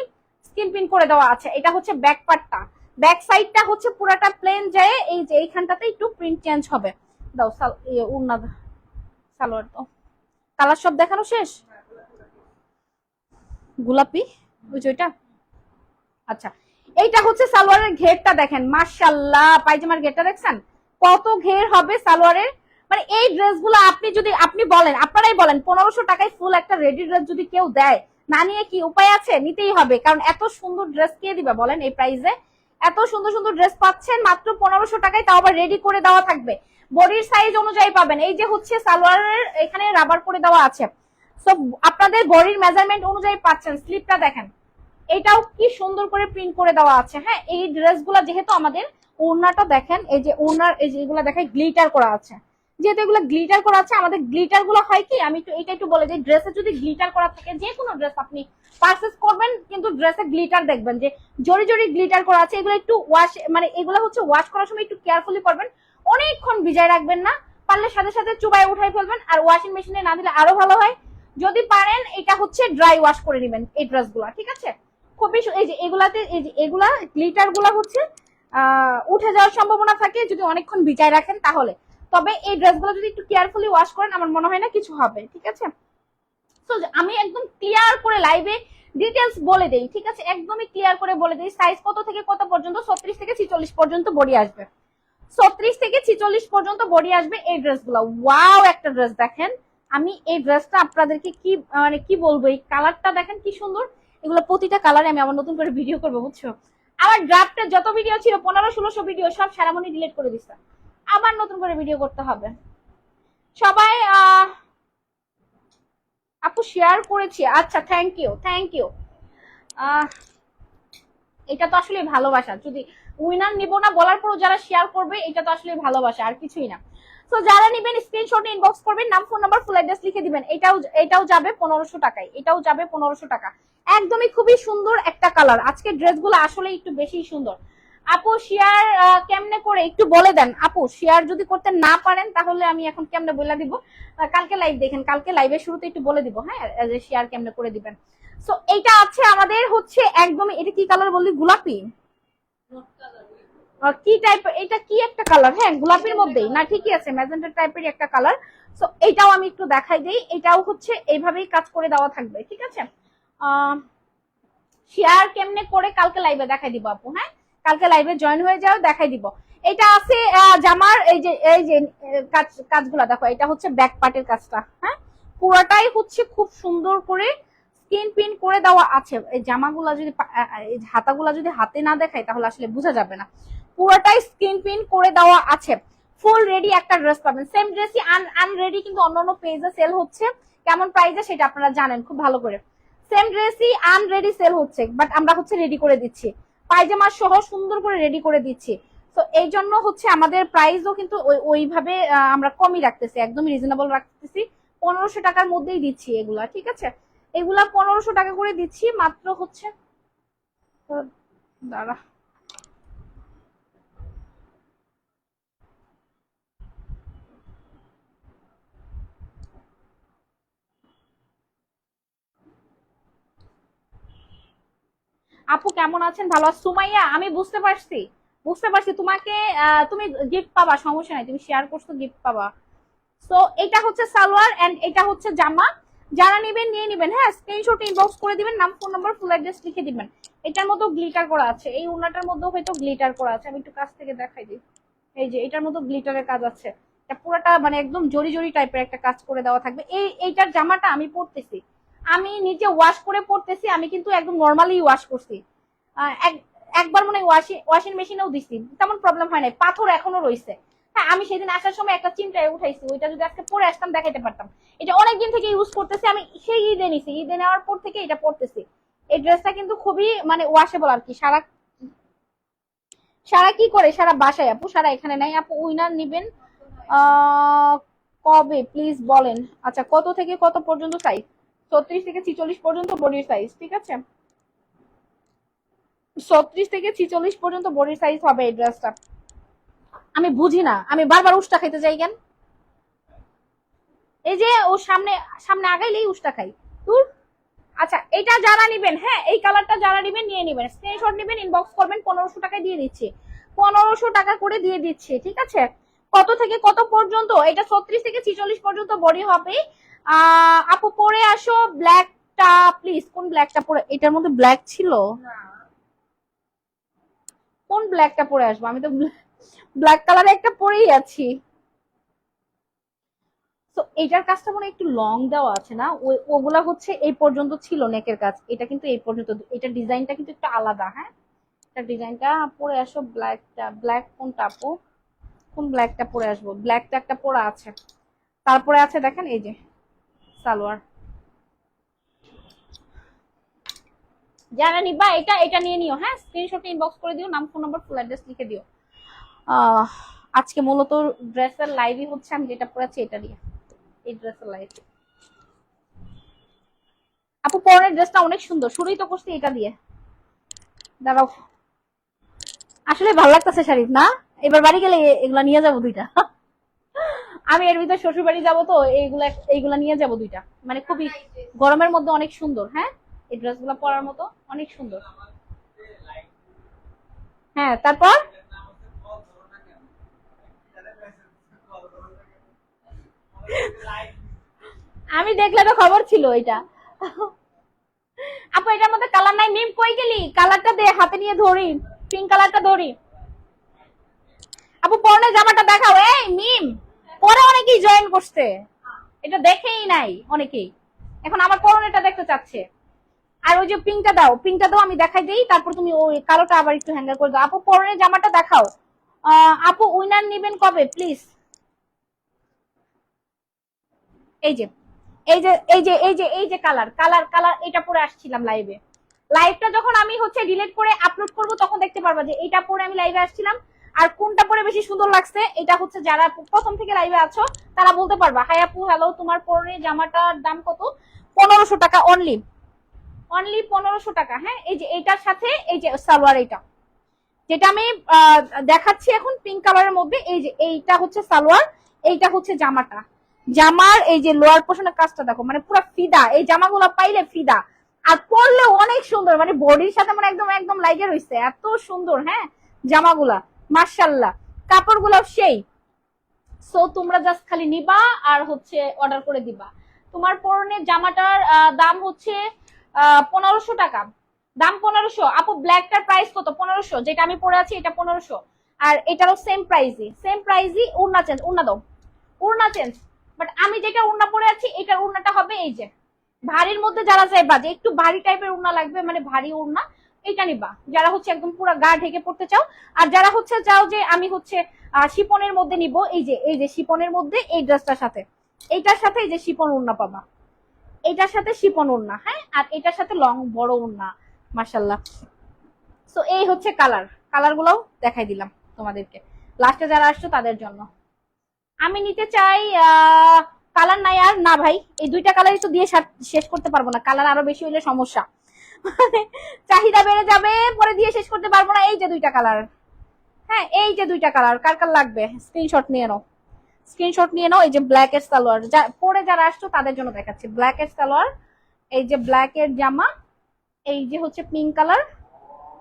স্কিন পিন করে দেওয়া আছে। এটা হচ্ছে ব্যাক পার্টটা, ব্যাক সাইডটা হচ্ছে পুরাটা প্লেন যায়, এই যে এইখানটাতে একটু প্রিন্ট চেঞ্জ হবে। দাও উন্না সালোয়ার দাও। কালার সব দেখানো শেষ, গোলাপি ওই যে ওইটা। আচ্ছা, এইটা হচ্ছে সালোয়ারের ঘেরটা দেখেন, মাশাআল্লাহ, পায়জামার ঘেরটা দেখছেন কত ঘের হবে সালোয়ারের। মানে এই ড্রেসগুলো আপনি যদি আপনি বলেন, আপনারাই বলেন, 1500 টাকায় ফুল একটা রেডি ড্রেস যদি কেউ দেয়, না নিয়ে কি উপায় আছে, নিতেই হবে। কারণ এত সুন্দর ড্রেস কে দিবে বলেন এই প্রাইসে। এত সুন্দর সুন্দর ড্রেস পাচ্ছেন মাত্র 1500 টাকায়, তাও আবার রেডি করে দেওয়া থাকবে, বডির সাইজ অনুযায়ী পাবেন। এই যে হচ্ছে সালোয়ারের এখানে রাবার করে দেওয়া আছে, সো আপনাদের বডির মেজারমেন্ট অনুযায়ী পাচ্ছেন। স্লিপটা দেখেন, এটাও কি সুন্দর করে প্রিন্ট করে দেওয়া আছে। হ্যাঁ, এই ড্রেসগুলো যেহেতু আমাদের, ওড়নাটা দেখেন, এই যে ওড়নার এই যে এগুলো দেখাই গ্লিটার করা আছে, যেহেতু এগুলো গ্লিটার করা আছে, আমাদের গ্লিটার গুলো হয় কি, আমি একটু এটা একটু বলে যে ড্রেসে যদি গ্লিটার করা থাকে, যে কোনো ড্রেস আপনি পারচেস করবেন কিন্তু ড্রেসে গ্লিটার দেখবেন যে জরি জরি গ্লিটার করা আছে, এগুলো একটু ওয়াশ, মানে এগুলো হচ্ছে ওয়াশ করার সময় একটু কেয়ারফুলি করবেন, অনেকক্ষণ ভিজায় রাখবেন না, পারলে সাথে সাথে চুবাই উঠাই ফেলবেন, আর ওয়াশিং মেশিনে না দিলে আরো ভালো হয়। যদি পারেন এটা হচ্ছে ড্রাই ওয়াশ করে নেবেন এই ড্রেসগুলো, ঠিক আছে। খুবই এই যে এগুলাতে, এই যে এগুলা গ্লিটার গুলা হচ্ছে উঠে যাওয়ার সম্ভাবনা থাকে যদি অনেকক্ষণ ভিজায় রাখেন তাহলে। তবে এই ড্রেসগুলো যদি একটু কেয়ারফুলি ওয়াশ করেন, আমার মনে হয় না কিছু হবে, ঠিক আছে। তো আমি একদম ক্লিয়ার করে লাইভে ডিটেলস বলে দেই, ঠিক আছে, একদমই ক্লিয়ার করে বলে দেই। সাইজ কত থেকে কত পর্যন্ত? 36 থেকে 46 পর্যন্ত বডি আসবে, 36 থেকে 46 পর্যন্ত বডি আসবে এই ড্রেসগুলো। ওয়াও, একটা ড্রেস দেখেন, আমি এই ড্রেসটা আপনাদেরকে কি মানে কি বলবো, এই কালারটা দেখেন কি সুন্দর। এগুলো প্রতিটা কালারে আমি আবার নতুন করে ভিডিও করবো, বুঝছো। আমার ড্রাফটের যত ভিডিও ছিল 1500-1600 ভিডিও সব সারামনি ডিলিট করে দিচ্ছে, আবার নতুন করে ভিডিও করতে হবে। সবাই আপু শেয়ার করেছি, আচ্ছা, থ্যাংক ইউ থ্যাংক ইউ। এটা তো আসলে ভালোবাসা, যদি উইনার নিব না বলার পরও যারা শেয়ার করবে, এটা তো আসলে ভালোবাসা, আর কিছুই না। তো যারা নিবেন স্ক্রিনশট ইনবক্স করবেন, নাম ফোন নাম্বার ফুল অ্যাড্রেস লিখে দিবেন। এটাও যাবে 1500 টাকায়, এটাও যাবে 1500 টাকা। একদমই খুবই সুন্দর একটা কালার। আজকে ড্রেসগুলো আসলে একটু বেশি সুন্দর। আপু শেয়ার কেমনে করে একটু বলে দেন। আপু শেয়ার যদি করতে না পারেন তাহলে আমি এখন কেমনে বলে দিব, কালকে লাইভ দেখেন, কালকে লাইভের শুরুতে একটু বলে দিব, হ্যাঁ, যে শেয়ার কেমনে করে দিবেন। সো এইটা আছে আমাদের হচ্ছে একদমই, এটা কি কালার বললি, গোলাপি কি টাইপের, এটা কি একটা কালার, হ্যাঁ গোলাপির মধ্যেই না, ঠিকই আছে, ম্যাজেন্টা টাইপের একটা কালার। সো এটাও আমি একটু দেখাই দিই, এটাও হচ্ছে এইভাবেই কাজ করে দেওয়া থাকবে, ঠিক আছে। শেয়ার কেমনে করে কালকে লাইভে দেখাই দিব আপু, হ্যাঁ কালকে লাইভে জয়েন হয়ে যাও, দেখাই দিব। এটা আছে জামার এই যে কাজগুলা দেখো, এটা হচ্ছে ব্যাক পার্টের কাজটা, হ্যাঁ পুরাটাই হচ্ছে খুব সুন্দর করে স্কিন পিন করে দেওয়া আছে। এই জামাগুলা যদি হাতাগুলা যদি হাতে না দেখাই তাহলে আসলে বোঝা যাবে না, পুরোটাই স্কিন পিন করে দেওয়া আছে। ফুল রেডি একটা ড্রেস পাবেন। সেম ড্রেসই আনরেডি কিন্তু অন্যান্য পেজে সেল হচ্ছে, কেমন প্রাইসে সেটা আপনারা জানেন খুব ভালো করে। সেম ড্রেসই আনরেডি সেল হচ্ছে, বাট আমরা হচ্ছে রেডি করে দিচ্ছি, পায়জামা সহ সুন্দর করে রেডি করে দিচ্ছি। তো এই জন্য হচ্ছে আমাদের প্রাইসও কিন্তু ওইভাবে আমরা কমই রাখতেছি, একদম রিজনেবল রাখতেছি। 1500 টাকার মধ্যেই দিচ্ছি এগুলা, ঠিক আছে? এগুলা 1500 টাকা করে দিচ্ছি মাত্র হচ্ছে। দাঁড়া, আপু কেমন আছেন? ভালো আছেন সুমাইয়া? আমি বুঝতে পারছি, বুঝতে পারছি তোমাকে। তুমি গিফট পাবা, সমস্যা নাই, তুমি শেয়ার করছো, গিফট পাবা। সো এটা হচ্ছে সালোয়ার এন্ড এটা হচ্ছে জামা। যারা নেবেন নিয়ে নেবেন, হ্যাঁ স্ক্রিনশট ইনবক্স করে দিবেন, নাম ফোন নাম্বার ফুল অ্যাড্রেস লিখে দিবেন। এটার মধ্যে গ্লিটার করা আছে, এই ওড়নাটার মধ্যে হয়তো গ্লিটার করা আছে, আমি একটু কাছ থেকে দেখাই দিই। এই যে এটার মধ্যে গ্লিটারের কাজ আছে, এটা পুরোটা মানে একদম জরি জরি টাইপের একটা কাজ করে দেওয়া থাকবে। এইটার জামাটা আমি পরতেছি, আমি নিজে ওয়াশ করে পরতেছি, আমি কিন্তু একদম নর্মালি ওয়াশ করছি। একবার মনে হয় ওয়াশিং মেশিনেও দিছি, তেমন প্রবলেম হয় নাই, পাথর এখনো রয়েছে। হ্যাঁ আমি সেদিন আসার সময় একটা চিন্তায় উঠাইছি, ওইটা যদি আজকে পরে আসতাম দেখাইতে পারতাম। এটা অনেকদিন থেকে ইউজ করতেছি আমি, সেই ঈদে নিছি, ঈদে নেওয়ার পর থেকে এটা পরতেছি। এই ড্রেসটা কিন্তু খুবই মানে ওয়াশেবল আর কি। সারা সারা কি করে, সারা বাসায় আপু, সারা এখানে নাই আপু। উইনার নিবেন কবে প্লিজ বলেন। আচ্ছা কত থেকে কত পর্যন্ত সাইজ? 36 থেকে 46 পর্যন্ত বডির সাইজ, ঠিক আছে? 36 থেকে 46 পর্যন্ত বডির সাইজ হবে এই ড্রেসটা। আমি বুঝি না, আমি বারবার উষ্টা খাইতে যাই কেন? এই যে ও সামনে সামনে আগাইলেই উষ্টা খাই দূর। আচ্ছা এটা যারা নিবেন, হ্যাঁ এই কালারটা যারা নিবেন নিয়ে নিবেন, স্ক্রিনশট নিবেন, ইনবক্স করবেন, 1500 টাকায় দিয়ে দিচ্ছি, 1500 টাকা করে দিয়ে দিচ্ছি, ঠিক আছে? কত থেকে কত পর্যন্ত? এটা 36 থেকে 46 পর্যন্ত বডি হবে। আপু পরে আসো ব্ল্যাকটা প্লিজ। কোন ব্ল্যাকটা পরে? এটার মধ্যে ব্ল্যাক ছিল, কোন ব্ল্যাকটা পরে আসবো? আমি তো ব্ল্যাক কালারে একটা পরেই আছি। তো এটার কাজটা মনে একটু লং দেওয়া আছে না? ওগুলা হচ্ছে এই পর্যন্ত ছিল নেকের কাজ, এটা কিন্তু এই পর্যন্ত। এটা ডিজাইনটা কিন্তু একটু আলাদা, হ্যাঁ এটা ডিজাইনটা। পরে আসো ব্ল্যাকটা, ব্ল্যাক কোনটা আপু? কোন ব্ল্যাকটা পরে আসবো? ব্ল্যাকটা একটা পরা আছে, তারপরে আছে দেখেন এই যে সালোয়ার। যারা নিবা এটা এটা নিয়ে নিও, হ্যাঁ স্ক্রিনশট ইনবক্স করে দিও, নাম ফোন নাম্বার ফুল অ্যাড্রেস লিখে দিও। আজকে মূলত ড্রেসের লাইভই হচ্ছে, আমি যেটা পরেছি এটা দিয়ে, এই ড্রেসের লাইভ। আপু পরনের ড্রেসটা অনেক সুন্দর, শুরুই তো করছি এটা দিয়ে। দাঁড়াও, আসলে ভালো লাগতেছে শাড়ি না? এবার বাড়ি গেলে এগুলা নিয়ে যাবো দুইটা। আমি এর ভিতরে শ্বশুর বাড়ি যাবো, তো এইগুলা এইগুলা নিয়ে যাবো দুইটা, মানে খুবই গরমের মধ্যে অনেক সুন্দর। হ্যাঁ এই ড্রেসগুলো পরার মতো অনেক সুন্দর। হ্যাঁ তারপর আমি দেখলে তো খবর ছিল এটা। আপু এটার মধ্যে কালার নাই। মিম কই গেলি? কালারটা দে, হাতে নিয়ে ধরি, পিঙ্ক কালারটা ধরি। আপু পরনে জামাটা দেখাও। এই মিম পরে অনেকেই জয়েন করছে, এটা দেখেই নাই অনেকেই, এখন আমার পরনেটা দেখতে চাচ্ছে। আর ওই যে পিঙ্কটা দাও, পিঙ্কটা দাও, আমি দেখাই দিই, তারপর তুমি ওই কালোটা আবার একটু হ্যাঙ্গার করে দাও। আপু পরনের জামাটা দেখাও। আপু উইনার নিবেন কবে প্লিজ? এই যে এই যে এই যে এই যে এই যে কালার কালার কালার, এটা পরে আসছিলাম লাইভে। লাইভটা যখন আমি হচ্ছে ডিলিট করে আপলোড করব তখন দেখতে পারবা যে এটা পরে আমি লাইভে আসছিলাম। আর কোনটা পরে বেশি সুন্দর লাগছে, এটা হচ্ছে যারা প্রথম থেকে লাইভে আছো তারা বলতে পারবা। হাই আপু হ্যালো, তোমার পরে জামাটার দাম কত? 1500 টাকা অনলি, অনলি 1500 টাকা। হ্যাঁ এই যে এইটার সাথে এই যে সালোয়ার, এইটা যেটা আমি দেখাচ্ছি এখন পিঙ্ক কালারের মধ্যে, এই যে এইটা হচ্ছে সালোয়ার, এইটা হচ্ছে জামাটা। জামার এই যে লোয়ার পোর্শনের কাজটা দেখো, মানে পুরো ফিদা। এই জামাগুলো পাইলে ফিদা, আর পরলেও অনেক সুন্দর, মানে বডির সাথে মানে একদম একদম লাইগে রয়েছে, এত সুন্দর। হ্যাঁ জামাগুলা মাশাআল্লাহ, কাপড়গুলো সেই। সো তোমরা জাস্ট খালি নিবা আর হচ্ছে অর্ডার করে দিবা। তোমার পরনের জামাটার দাম হচ্ছে 1500 টাকা, দাম 1500। আপু ব্ল্যাকটার প্রাইস কত? 1500। যেটা আমি পরে আছি এটা 1500, আর এটারও সেম প্রাইসই, সেম প্রাইসই। ওড়না চেঞ্জ, ওড়না দাও, ওড়না চেঞ্জ। বাট আমি যেটা ওড়না পরে আছি এটার ওড়নাটা হবে এই যে ভারীর মধ্যে, যারা চাইবা যে একটু ভারী টাইপের ওড়না লাগবে, মানে ভারী ওড়না, এইটা নিবা যারা হচ্ছে একদম পুরো গা ঢেকে পড়তে চাও। আর যারা হচ্ছে চাও যে আমি হচ্ছে শিপনের মধ্যে নিব, এই যে শিপনের মধ্যে এই ড্রেসটার সাথে, এইটার সাথে এই যে শিপন ওড়না পাবা, এইটার সাথে শিপন ওড়না, হ্যাঁ, আর এটার সাথে লং বড় ওড়না, মাশাআল্লাহ। সো এই হচ্ছে কালার গুলোও দেখাই দিলাম তোমাদেরকে, লাস্টে যারা আসছো তাদের জন্য। আমি নিতে চাই কালার নাই আর না ভাই, এই দুইটা কালারই তো দিয়ে শেষ করতে পারবো না, কালার আরো বেশি হইলে সমস্যা, মানে চাহিদা বেড়ে যাবে, পরে দিয়ে শেষ করতে পারবো না। এই যে দুইটা কালার, হ্যাঁ এই যে দুইটা কালার, কার কার লাগবে স্ক্রিনশট নিয়ে নাও, স্ক্রিনশট নিয়ে নাও। এই যে ব্ল্যাক এর সালোয়ার, পরে যারা আসছো তাদের জন্য দেখাচ্ছি, ব্ল্যাক এর সালোয়ার, এই যে ব্ল্যাক এর জামা, এই যে হচ্ছে পিঙ্ক কালার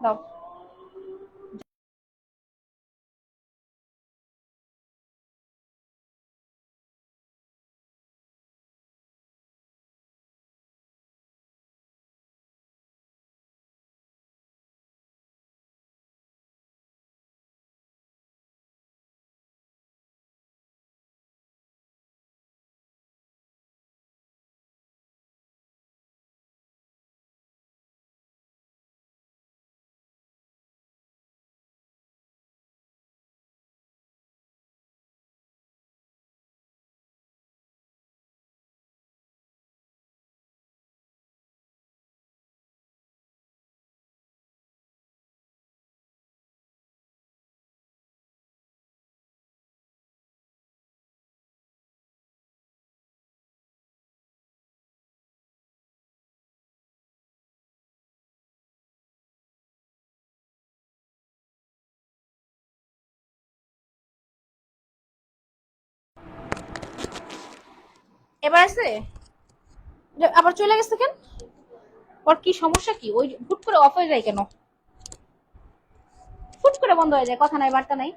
দাও। এবার আছে, আবার চলে গেছে কেন, ওর কি সমস্যা, কি ওই হুট করে অফ হয়ে যায় কেন, হুট করে বন্ধ হয়ে যায়, কথা নাই বার্তা নাই,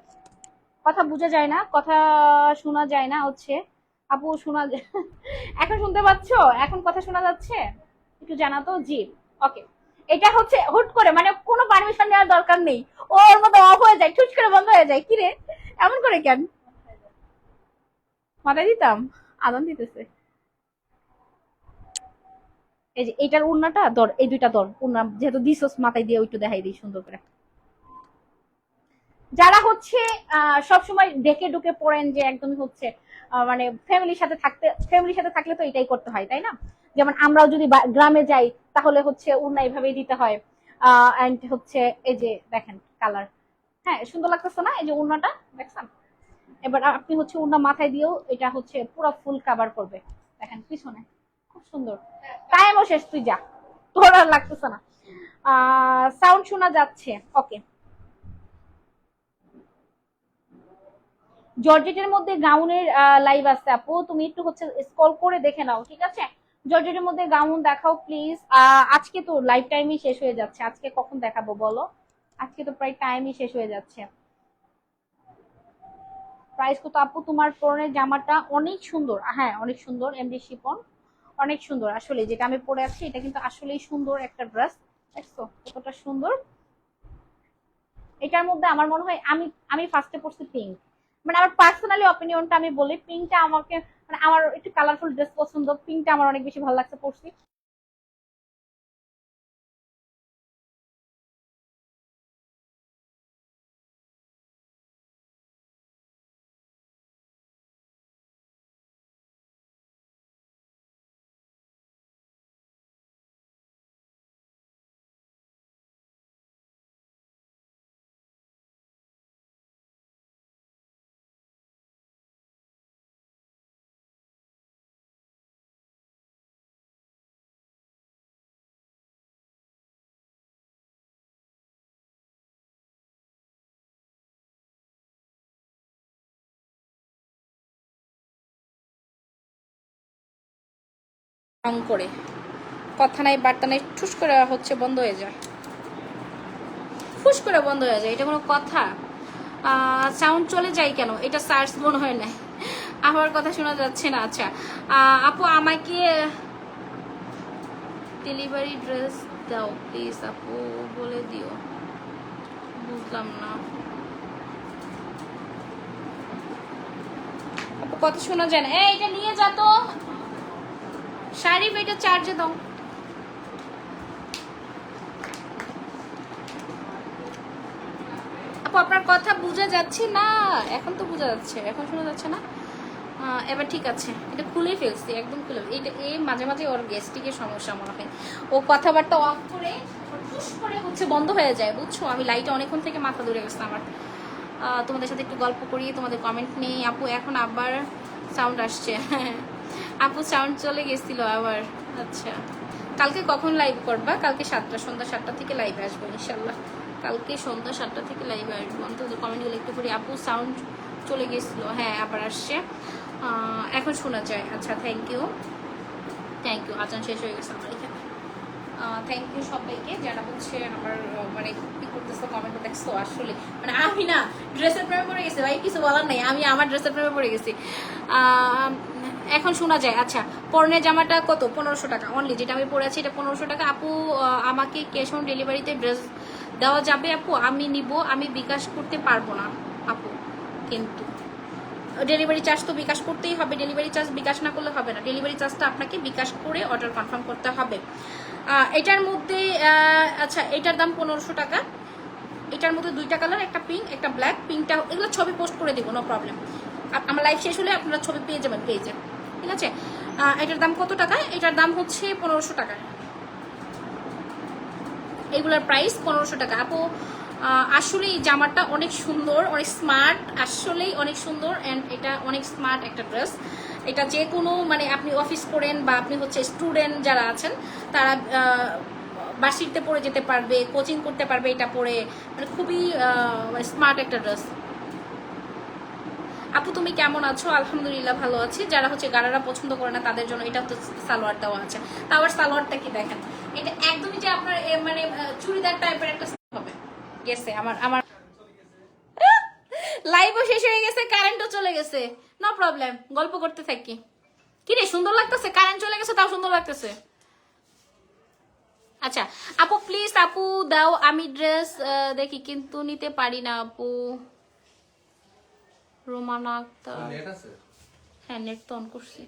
কথা বোঝা যায় না, কথা শোনা যায় না হচ্ছে। আপু শোনা এখন শুনতে পাচ্ছ, এখন কথা শোনা যাচ্ছে, একটু জানাতো জি। ওকে, এটা হচ্ছে হুট করে, মানে কোনো পারমিশন নেওয়ার দরকার নেই, ওর মধ্যে অফ হয়ে যায়, ঠুট করে বন্ধ হয়ে যায়, কিরে এমন করে কেন, মাথায় দিতাম, আদান দিতেছে। এই যে এইটার উন্নাটা ধর, এই দুইটা ধর উন্না, যেহেতু দিছস মাথায় দিয়ে ওইটু দেখাই দিই সুন্দর করে। যারা হচ্ছে সবসময় ডেকে ডুকে পড়েন যে একদমই হচ্ছে মানে ফ্যামিলির সাথে থাকলে তো এটাই করতে হয় তাই না, যেমন আমরাও যদি গ্রামে যাই তাহলে হচ্ছে উন্না এইভাবেই দিতে হয়। এন্ড হচ্ছে এই যে দেখেন কালার, হ্যাঁ সুন্দর লাগতেছে না, এই যে উন্নাটা দেখছেন। এবার আপনি হচ্ছে উন্না মাথায় দিয়েও এটা হচ্ছে পুরো ফুল কাভার করবে, দেখেন পিছনে খুব সুন্দর। টাইমও শেষ, তুই যা, তোর আর লাগতেছে না। সাউন্ড শোনা যাচ্ছে, ওকে। জর্জেটের মধ্যে গাউনের লাইভ আছে আপু, তুমি একটু হচ্ছে স্ক্রল করে দেখে নাও, ঠিক আছে। জর্জেটের মধ্যে গাউন দেখাও প্লিজ। আজকে তো লাইভ টাইমই শেষ হয়ে যাচ্ছে, আজকে কখন দেখাবো বলো, আজকে তো প্রায় টাইমই শেষ হয়ে যাচ্ছে। প্রাইস কত আপু, তোমার পরনের জামাটা অনেক সুন্দর, হ্যাঁ অনেক সুন্দর, এমডি শিপন, অনেক সুন্দর আসলে, যেটা আমি পরে আছি এটা কিন্তু আসলেই সুন্দর একটা ড্রেস, দেখছো কতটা সুন্দর। এটার মধ্যে আমার মনে হয় আমি আমি ফার্স্টে পড়ছি পিঙ্ক, মানে আমার পার্সোনালি অপিনিয়নটা আমি বলি, পিঙ্কটা আমাকে, মানে আমার একটু কালারফুল ড্রেস পছন্দ, পিঙ্কটা আমার অনেক বেশি ভালো লাগছে পড়ছি। রং করে কথা নাই বার্তা নাই, ঠুস করে হচ্ছে বন্ধ হয়ে যায়, ফুস করে বন্ধ হয়ে যায়, এটা কোনো কথা, সাউন্ড চলে যায় কেন, এটা সার্চ মনে হয় না, আমার কথা শোনা যাচ্ছে না। আচ্ছা আপু আমাকে ডেলিভারি ড্রেস দাও প্লিজ আপু, বলে দিও, বুঝলাম না আপু, কথা শোনা যায় না, এটা নিয়ে যা তো, শাড়ি এটা চার্জে দাও। কথা বোঝা যাচ্ছে না? এখন তো বোঝা যাচ্ছে, এখন শোনা যাচ্ছে না? এবার ঠিক আছে, এটা খুলেই ফেলছি, একদম খুলে। এটা এই মাঝে মাঝে ওর গ্যাস্ট্রিকের সমস্যা মনে হয়, ও কথাবার্তা অফ করে টুস করে হচ্ছে বন্ধ হয়ে যায়, বুঝছো? আমি লাইটে অনেকক্ষণ থেকে মাথা ধরে গেছে আমার। তোমাদের সাথে একটু গল্প করি, তোমাদের কমেন্ট নেই। আপু এখন আবার সাউন্ড আসছে। আপু সাউন্ড চলে গেছিল আবার। আচ্ছা, কালকে কখন লাইভ করবা? কালকে সন্ধ্যা 7টা থেকে লাইভে আসবো ইনশাল্লাহ। কালকে সন্ধ্যা 7টা থেকে লাইভে আসবো। অন্তত কমেন্টগুলো একটু করি। আপু সাউন্ড চলে গেছিল, হ্যাঁ আবার আসছে, এখন শোনা যায়। আচ্ছা, থ্যাংক ইউ। আজান শেষ হয়ে গেছে আমার এখানে। থ্যাংক ইউ সবাইকে যারা হচ্ছে আমার মানে কি করতেছো, কমেন্ট দেখছো। আসলে মানে আমি না ড্রেসের প্রেমে পড়ে গেছি ভাই, কিছু বলার নাই, আমি আমার ড্রেসের প্রেমে পড়ে গেছি। এখন শোনা যায়। আচ্ছা, পরনের জামাটা কত? 1500 টাকা অনলি, যেটা আমি পরে আছি এটা 1500 টাকা। আপু আমাকে ক্যাশ অন ডেলিভারিতে ড্রেস দেওয়া যাবে? আপু আমি নিব, আমি বিকাশ করতে পারবো না আপু, কিন্তু ডেলিভারি চার্জ তো বিকাশ করতেই হবে। ডেলিভারি চার্জ বিকাশ না করলে হবে না, ডেলিভারি চার্জটা আপনাকে বিকাশ করে অর্ডার কনফার্ম করতে হবে। এটার মধ্যে আচ্ছা, এটার দাম 1500 টাকা। এটার মধ্যে 2টা কালার, একটা পিঙ্ক একটা ব্ল্যাক। পিঙ্কটা এগুলো ছবি পোস্ট করে দিব, নো প্রবলেম। আমার লাইভ শেষ হলে আপনারা ছবি পেয়ে যাবেন পেজে, ঠিক আছে? এটার দাম কত টাকা? এটার দাম হচ্ছে 1500 টাকা। এগুলোর প্রাইস 1500 টাকা। আপু আসলে এই জামাটা অনেক সুন্দর, অনেক স্মার্ট, আসলেই অনেক সুন্দর। অ্যান্ড এটা অনেক স্মার্ট একটা ড্রেস। এটা যে কোনো মানে আপনি অফিস করেন বা আপনি হচ্ছে স্টুডেন্ট যারা আছেন তারা বাসিতে পরে যেতে পারবে, কোচিং করতে পারবে এটা পরে, মানে খুবই স্মার্ট একটা ড্রেস। আপু তুমি কেমন আছো? আলহামদুলিল্লাহ ভালো আছি। যারা হচ্ছে গারারা পছন্দ করে না তাদের জন্য এটা তো সালোয়ার দেওয়া আছে। তা আবার সালোয়ারটা কি দেখেন, এটা একদমই যে আপনার মানে চুড়িদার টাইপের একটা হবে গেছে। আমার লাইভও শেষ হয়ে গেছে, কারেন্টও চলে গেছে, নো প্রবলেম, গল্প করতে থাকি। কি রে সুন্দর লাগতেছে, কারেন্ট চলে গেছে তাও সুন্দর লাগতেছে। আচ্ছা আপু প্লিজ, আপু দাও, আমি ড্রেস দেখি কিন্তু নিতে পারি না আপু। রোমানা আক্তার, হ্যাঁ নেট তো অন করছি।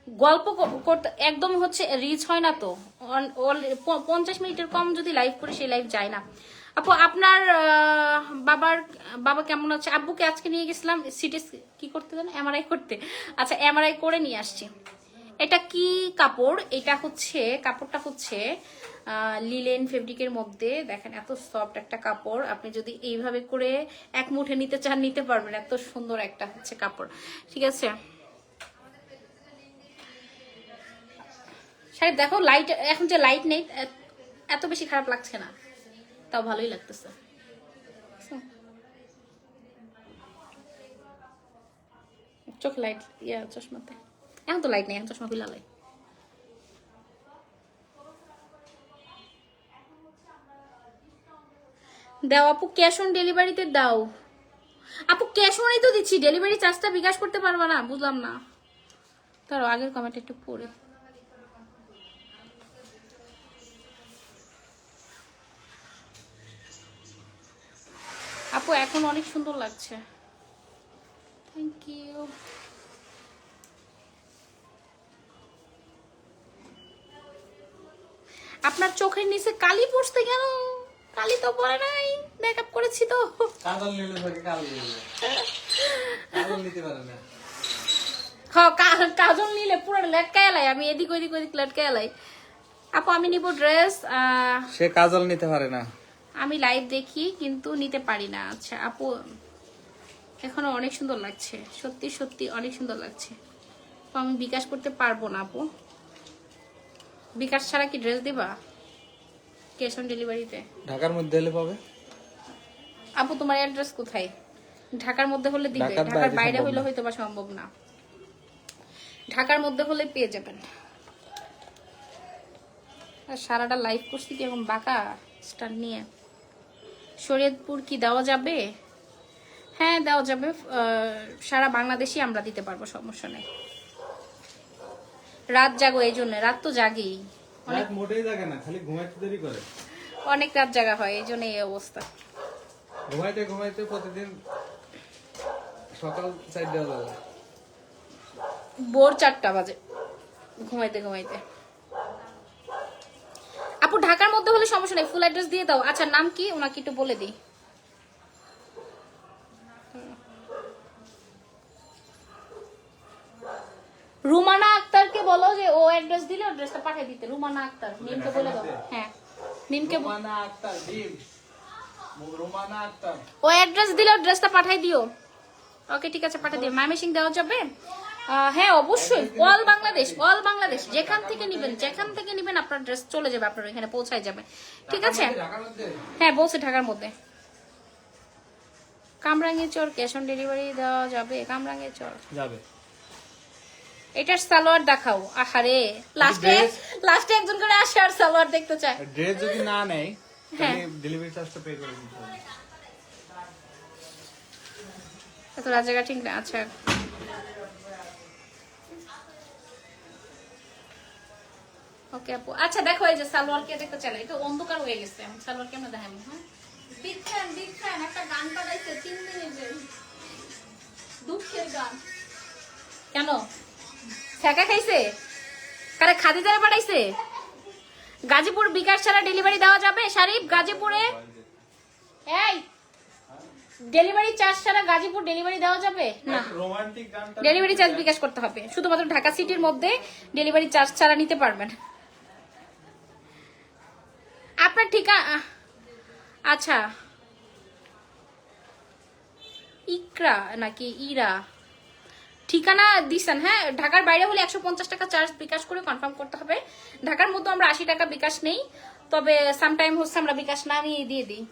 গল্প করতে একদম হচ্ছে রিচ হয় না তো, 50 মিনিটের কম যদি লাইভ করি সেই লাইভ যায় না। আপু আপনার বাবা কেমন আছে? আব্বুকে আজকে নিয়ে গেছিলাম সিটি কি করতে জানো, এমআরআই করতে। আচ্ছা, এমআরআই করে নিয়ে আসছি। এটা কি কাপড়? এটা হচ্ছে কাপড়টা হচ্ছে লিলেন ফেব্রিকের মধ্যে, দেখেন এত সফট একটা কাপড়। আপনি যদি এইভাবে করে এক মুঠে নিতে চান নিতে পারবেন, এত সুন্দর একটা হচ্ছে কাপড়, ঠিক আছে? শাড়ি দেখো, লাইট এখন যে লাইট নেই এত বেশি খারাপ লাগছে না, তাও ভালোই লাগতেছে। চোখ লাইট চশমাতে, এখন তো লাইট নেই, এখন চশমা খুলে লাই। দাও আপু, ক্যাশ অন ডেলিভারিতে দাও। আপু ক্যাশ অনই তো দিচ্ছি, ডেলিভারি চার্জটা বিকাশ করতে পারবা না? বুঝলাম না। তার আগের কমেন্ট একটু পড়ে। আপু এখন অনেক সুন্দর লাগছে, থ্যাংক ইউ। আপনার চোখের নিচে কালি পড়ছে কেন? কালি তো পড়ে নাই, মেকআপ করেছি তো। কাজল নিলে থাকে, কালি কাজল নিতে পারে না। হ্যাঁ, কাজল নিলে পুরো লটকায় লাই, আমি এদিক ওদিক লটকায় লাই। আপু আমি নিব ড্রেস। সে কাজল নিতে পারে না। আমি লাইভ দেখি কিন্তু নিতে পারি না। আচ্ছা আপু, এখনো অনেক সুন্দর লাগছে, সত্যি সত্যি অনেক সুন্দর লাগছে। তো আমি বিকাশ করতে পারবো না আপু। বিকাশ ছাড়া কি ড্রেস দিবা ক্যাশ অন ডেলিভারিতে? ঢাকার মধ্যে হলে পাবে। আপু তোমার অ্যাড্রেস কোথায়? ঢাকার মধ্যে হলে দিবে, ঢাকার বাইরে হইলে হয়তো বা সম্ভব না, ঢাকার মধ্যে হলে পেয়ে যাবেন। আর সারাটা লাইভ করছি কি এরকম বাঁকা স্ট্যান্ড নিয়ে। শরীয়তপুর কি দেওয়া যাবে? হ্যাঁ দেওয়া যাবে, সারা বাংলাদেশই আমরা দিতে পারবো, সমস্যা নেই। রাত জাগো, এই জন্য রাত তো জাগেই, রাত মোটেই জাগে না, খালি ঘুমাইতে দেরি করে। অনেক রাত জাগা হয়, এই জন্য এই অবস্থা। ঘুমাইতে ঘুমাইতে প্রতিদিন সকাল 4টা বাজে, ভোর 4টা বাজে ঘুমাইতে ঘুমাইতে। আপু ঢাকার মধ্যে হলে সমস্যা নেই, ফুল অ্যাড্রেস দিয়ে দাও। আচ্ছা নাম কি ওনাকে একটু বলে দিই। রুমানা আক্তারকে বলো যে ও অ্যাড্রেস দিলে ও ড্রেসটা পাঠিয়ে দিতে। রুমানা আক্তার, মিমকে বলে দাও। হ্যাঁ মিমকে রুমানা আক্তার ডিম, রুমানা আক্তার ও অ্যাড্রেস দিলে ও ড্রেসটা পাঠিয়ে দিও। ওকে ঠিক আছে, পাঠিয়ে দিও। ময়মনসিং দেওয়া যাবে? হ্যাঁ অবশ্যই, অল বাংলাদেশ, অল বাংলাদেশ যেখান থেকে নিবেন আপনার ড্রেস চলে যাবে, আপনার এখানে পৌঁছায় যাবে। ঠিক আছে? ঢাকার মধ্যে? হ্যাঁ বলছে ঢাকার মধ্যে। কামরাঙ্গীরচর ক্যাশ অন ডেলিভারি দেওয়া যাবে? কামরাঙ্গীরচর যাবে। এটার সালোয়ার দেখাও। আহারে লাস্টে একজন করে আসে আর সালোয়ার দেখতে চায়। ড্রেস যদি না নেয় হ্যাঁ। তাহলে ডেলিভারি চার্জটা পে করে দিতে হবে। এত রাজাগা ঠিক না। আচ্ছা ওকে আপু, আচ্ছা দেখো এই যে সালোয়ার কে দেখতে চাইলে, এটা অন্ধকার হয়ে গেছে, আমি সালোয়ার কেমন দেখাবো? হ্যাঁ বিগ ফ্যান একটা গান পাঠাইছে 3 মিনিটের দুঃখের গান। কেন ছেঁকা খাইছে? কারে খাদিজারে পাঠাইছে? গাজীপুর বিকাশ ছাড়া ডেলিভারি দেওয়া যাবে? শারিফ গাজীপুরে এই ডেলিভারি চার্জ ছাড়া গাজীপুর ডেলিভারি দেওয়া যাবে না? রোমান্টিক গানটা ডেলিভারি চার্জ বিকাশ করতে হবে, শুধুমাত্র ঢাকা সিটির মধ্যে ডেলিভারি চার্জ ছাড়া নিতে পারবেন। আপনার ঠিকানা আচ্ছা ইকরা নাকি ইরা ঠিকানা দিছেন? হ্যাঁ ঢাকার বাইরে হলে 150 টাকা চার্জ বিকাশ করে কনফার্ম করতে হবে। ঢাকার মধ্যে আমরা 80 টাকা বিকাশ নেই, তবে সামটাইম হচ্ছে আমরা বিকাশ না নিয়ে দিয়ে দিই।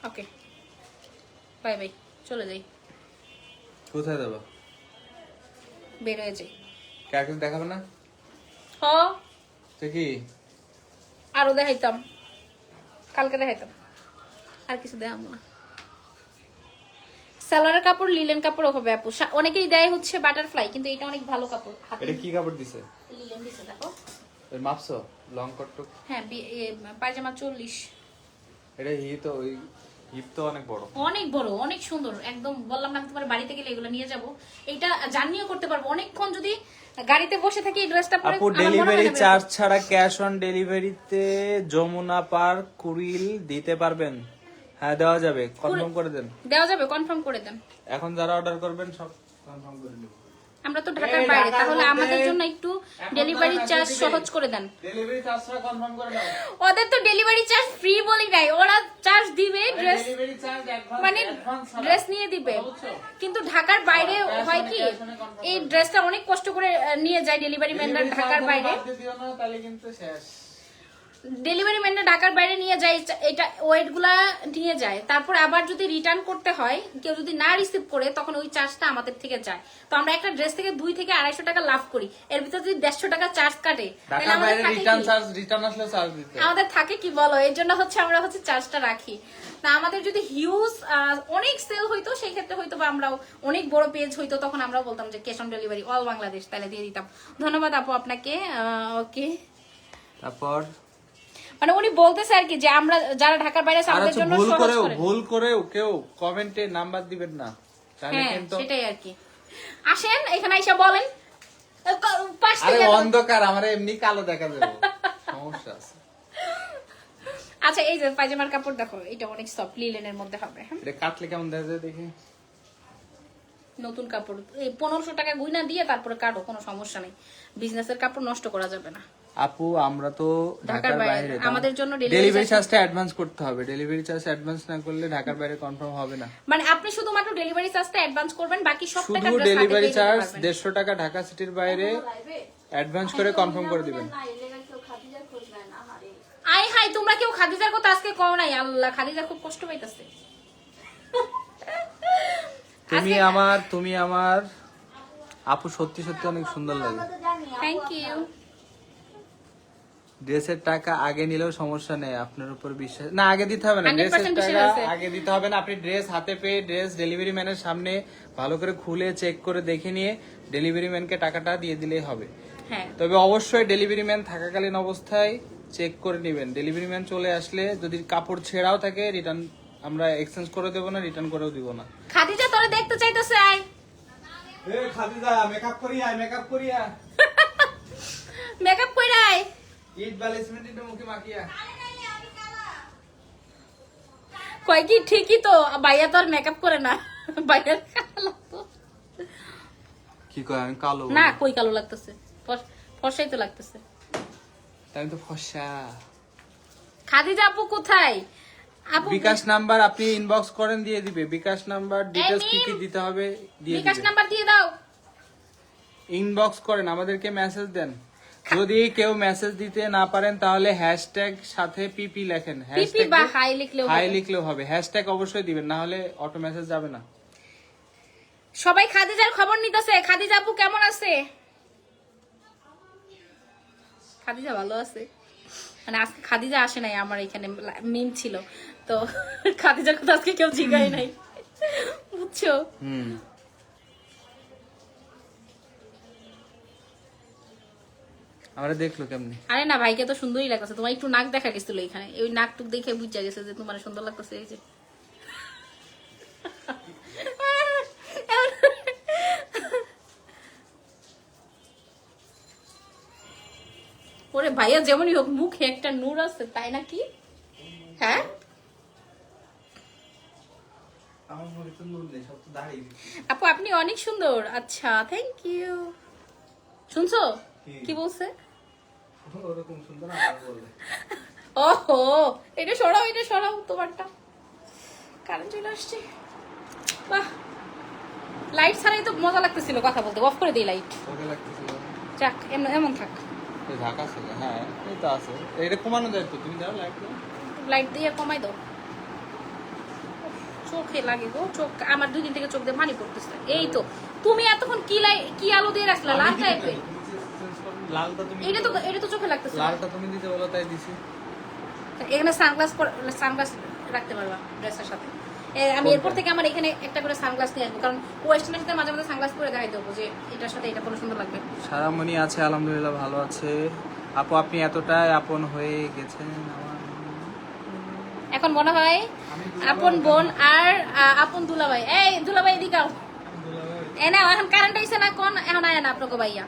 ওকে বাই বাই, চলে যাই, কোথায় দেবো? বের হয়ে যাই। কাকে দেখাবে না? হ তো কি আরো দেখাইতাম, কালকে দেখাইতাম, আর কিছু দেখাবো না। সালোয়ারের কাপড় লিলেন কাপড় হবে আপু, অনেকেরই দেয় হচ্ছে বাটারফ্লাই, কিন্তু এটা অনেক ভালো কাপড়। এটা কি কাপড় দিছে? লিলেন দিছে দেখো। ওই মাপছো লং কটটুক? হ্যাঁ পায়জামা 40। এটা হিপ তো ওই হিপ তো অনেক বড়, অনেক বড়, অনেক সুন্দর, একদম বললাম না আমি তোমার বাড়িতে গেলে এগুলো নিয়ে যাব। এটা জার্নিও করতে পারবো অনেকক্ষণ, যদি গাড়িতে বসে থাকি এই ড্রেসটা পরে। আপু ডেলিভারি চার্জ ছাড়া ক্যাশ অন ডেলিভারিতে যমুনা পার্ক কুড়িল দিতে পারবেন? হ্যাঁ দেওয়া যাবে, কনফার্ম করে দেন। দেওয়া যাবে, কনফার্ম করে দেন। এখন যারা অর্ডার করবেন সব কনফার্ম করে দেব। আমরা তো ঢাকার বাইরে, তাহলে আমাদের জন্য একটু ডেলিভারি চার্জ সহজ করে দেন। ডেলিভারি চার্জটা কনফার্ম করে দাও। ওদের তো ডেলিভারি চার্জ ফ্রি বলি নাই, ওরা চার্জ দিবে ড্রেস, ডেলিভারি চার্জ মানে ড্রেস নিয়ে দিবে। কিন্তু ঢাকার বাইরে হয় কি, এই ড্রেসটা অনেক কষ্ট করে নিয়ে যায় ডেলিভারি ম্যানরা ঢাকার বাইরে। দিও না তাহলে কিন্তু শেষ। ডেলিভারি ম্যানরা ঢাকার বাইরে নিয়ে যায়, এটা ওয়েট গুলা নিয়ে যায়, তারপর আবার যদি রিটার্ন করতে হয়, কেউ যদি না রিসিভ করে, তখন ওই চার্জটা আমাদের থেকে যায়। তো আমরা একটা ড্রেস থেকে 2 থেকে 250 টাকা লাভ করি, এর ভিতরে যদি 150 টাকা চার্জ কাটে, তাহলে ঢাকার আমাদের বাইরে থাকে রিটার্ন কি? চার্জ, রিটার্ন আসলে চার্জ দিতে। আমাদের থাকে কি বলো, এর জন্য হচ্ছে আমরা হচ্ছে চার্জটা রাখি না। আমাদের যদি হিউজ অনেক সেল হইতো, সেই ক্ষেত্রে হয়তো বা আমরাও অনেক বড় পেজ হইতো, তখন আমরাও বলতাম যে cash on delivery all Bangladesh, তাহলে দিয়ে দিতাম। ধন্যবাদ আপু আপনাকে। ওকে তারপর মানে উনি বলতেছে আর কি যে আমরা যারা ঢাকার বাইরে আছে আর আমাদের হচ্ছে জন্য ভুল সহজ করেও করে। ভুল করেও কেউ কমেন্টে নাম্বার দিবেন না, তাহলে হ্যাঁ কিন্তু সেটাই আর কি। আসেন এখানে এসে বলেন, পাশ আরে থেকে অন্ধকার আমার এমনি কালো দেখা যাবে, সমস্যা আছে। আচ্ছা এই যে পায়জামার কাপড় দেখো, এটা অনেক সফট লিলেনের মধ্যে হবে। হ্যাঁ এটা কাটলে কেমন দেখা যায় দেখি। নতুন কাপড়, এই 1500 টাকা গুইনা দিয়ে তারপরে কাটো, কোনো সমস্যা নেই। বিজনেসের কাপড় নষ্ট করা যাবে না। আপু আমরা তো ঢাকার ঢাকার বাইরে, বাইরে, আমাদের জন্য ডেলিভারি চার্জটা অ্যাডভান্স করতে হবে। ডেলিভারি চার্জ অ্যাডভান্স না করলে ঢাকার বাইরে কনফার্ম হবে না। মানে আপনি শুধুমাত্র ডেলিভারি চার্জটা অ্যাডভান্স করবেন, বাকি সব টাকা শুধু ড্রেস হাতে ডেলিভারি পেয়ে চার্জ যাবেন। 150 টাকা ঢাকা সিটির বাইরে অ্যাডভান্স করে কনফার্ম করে দিবেন। আই হাই, তোমরা কেউ খাদিজার কথা আজকে কও নাই? আল্লাহ, খাদিজা খুব কষ্ট পাইতাছে। তুমি আমার আপু সত্যি সত্যি অনেক সুন্দর লাগে। Thank you. ড্রেসের টাকা আগে নিলেও সমস্যা নেই, আপনার উপর বিশ্বাস না। আগে দিতে হবে না, 100% ড্রেসের বিশ্বাস টাকা আছে। আগে দিতে হবে না। আপনি ড্রেস হাতে পেয়ে ড্রেস ডেলিভারি ম্যানের সামনে ভালো করে খুলে চেক করে দেখে নিয়ে ডেলিভারি ম্যানকে টাকাটা দিয়ে দিলেই হবে। হ্যাঁ তবে অবশ্যই ডেলিভারি ম্যান থাকাকালীন অবস্থায় চেক করে নেবেন। ডেলিভারি ম্যান চলে আসলে যদি কাপড় ছেঁড়াও থাকে, রিটার্ন আমরা এক্সচেঞ্জ করে দেবো না, রিটার্ন করেও দিব না। খাদিজা তোরে দেখতে চাইতেছে, আয়। এ খাদিজা মেকআপ করিয়া মেকআপ করিয়া মেকআপ কইরা আয়। ঈদ বালিশ মেন্টি মুখে মাখিয়া। কয় কি ঠিকই তো, ভাইয়া তো আর মেকআপ করে না, ভাইয়ার কালো লাগতো। কি কয় আমি কালো? না কই কালো লাগতেছে, ফর্সাই তো লাগতেছে। আমি তো ফর্সা। খাদিজা আপু কোথায়? আপু বিকাশ নাম্বার আপনি ইনবক্স করেন, দিয়ে দিবে। বিকাশ নাম্বার ডিটেইলস কি কি দিতে হবে দিয়ে বিকাশ দিবে। নাম্বার দিয়ে দাও। ইনবক্স করেন, আমাদেরকে মেসেজ দেন। যদি কেউ মেসেজ দিতে না পারেন তাহলে হ্যাশট্যাগ সাথে পিপি লেখেন। পিপি হ্যাশট্যাগ বা হাই লিখলেও হাই হবে। লিখলেও হবে, হ্যাশট্যাগ অবশ্যই দিবেন, না হলে অটো মেসেজ যাবে না। সবাই খাদিজার খবর নিতেছে। খাদিজা আপু কেমন আছে? খাদিজা ভালো আছে, মানে আজকে খাদিজা আসে নাই আমার এখানে, মিম ছিল তো খাদিজার কথা আজকে কেউ জিগাই নাই, বুঝছো? আমরা দেখলো কেমনি? আরে না, ভাইকে তো সুন্দরই লাগতেছে। তোমার একটু নাক দেখা গেছিল এখানে, ওই নাক টুক দেখে বুঝা গেছে যে তোমার সুন্দর লাগতেছে। এই যে ওরে ভাইয়া যেমনই হোক, মুখে একটা নূর আছে, তাই নাকি? হ্যাঁ আমার মুখে তো নুন নেই, সব তো দাঁড়িয়ে। আপু আপনি অনেক সুন্দর। আচ্ছা, থ্যাংক ইউ। শুনছো কি বলছে? ওরকম সুন্দর আমার বলে। ওহো, এটা সরাও, এটা সরাও তোমারটা। কারেন্ট চলে আসছে। বাহ, লাইট ছাড়াই তো মজা লাগতেছিল কথা বলতে। অফ করে দিই লাইট। ওকে লাগতেছিল। যাক, এমন থাক। এই ঢাকা ছিল, হ্যাঁ এই তো আছে। এটা কমানো যায় তো, তুমি দাও লাইট দাও। লাইট দিয়ে কমাই দাও। চোখে লাগে গো, চোখ আমার 2 দিন থেকে চোখ দিয়ে পানি পড়তেছে। এই তো তুমি এতক্ষণ কি আলো দিয়ে রাখলা? লাল টাইপের। লালটা তুমি, এটা তো চোখে লাগতেছে। লালটা তুমি দিতে বলো তাই দিছি। এখানে সানগ্লাস রাখতে পারবা ড্রেসের সাথে। আমি এরপর থেকে আমার এখানে একটা করে সানগ্লাস নিয়ে আসবো, কারণ ওয়েস্টার্নের সাথে মাঝে মাঝে সানগ্লাস পরে দেখাই দেবো যে এটার সাথে এটা কোনো সুন্দর লাগবে। সারামণি আছে, আলহামদুলিল্লাহ ভালো আছে। আপু আপনি এতটাই আপন হয়ে গেছেন আমার। এখন মনে হয় আপন বোন আর আপন দুলাভাই। এই দুলাভাই এদিকে আও। না এখন কারেন্ট আইছে না, কোন এখন আয় না আপনাকে ভাইয়া।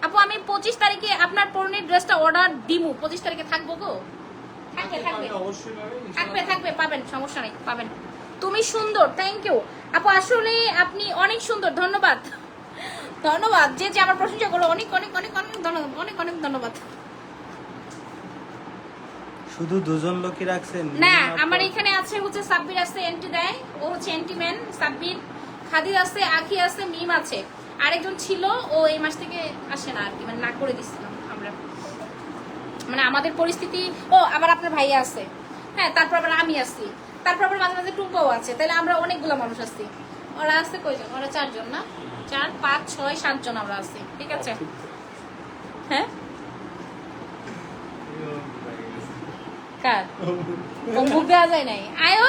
আপু আমি 25 তারিখে আপনার পরনের ড্রেসটা অর্ডার দিমু। 25 তারিখে থাকবো গো? থাকবে, পাবেন, সমস্যা নেই, পাবেন। তুমি সুন্দর, থ্যাংক ইউ আপু। আসলে আপনি অনেক সুন্দর, ধন্যবাদ। ধন্যবাদ যে যে আমার প্রশংসা করলো, অনেক অনেক অনেক অনেক ধন্যবাদ, অনেক অনেক ধন্যবাদ। শুধু দুজন লোকই রাখছেন না, আমার এখানে আছে হচ্ছে সাব্বির আছে, এন্টি দেয়, ও হচ্ছে এন্টি ম্যান। সাব্বির, খাদির আছে, আখি আছে, মিম আছে, আরেকজন ছিল, ও এই মাস থেকে আসে না আর কি, মানে না করে দিচ্ছিলাম আমরা, মানে আমাদের পরিস্থিতি। ও আবার আপনার ভাইয়া আছে, হ্যাঁ, তারপর আবার আমি আছি, তারপর আবার মাঝে মাঝে টুম্পাও আছে, তাহলে আমরা অনেকগুলো মানুষ আছি। ওরা আছে কয়জন? ওরা 4 জন না? 4, 5, 6, 7 জন আমরা আছি, ঠিক আছে? হ্যাঁ, কার মুখ দেওয়া যায় নাই? আয়ো,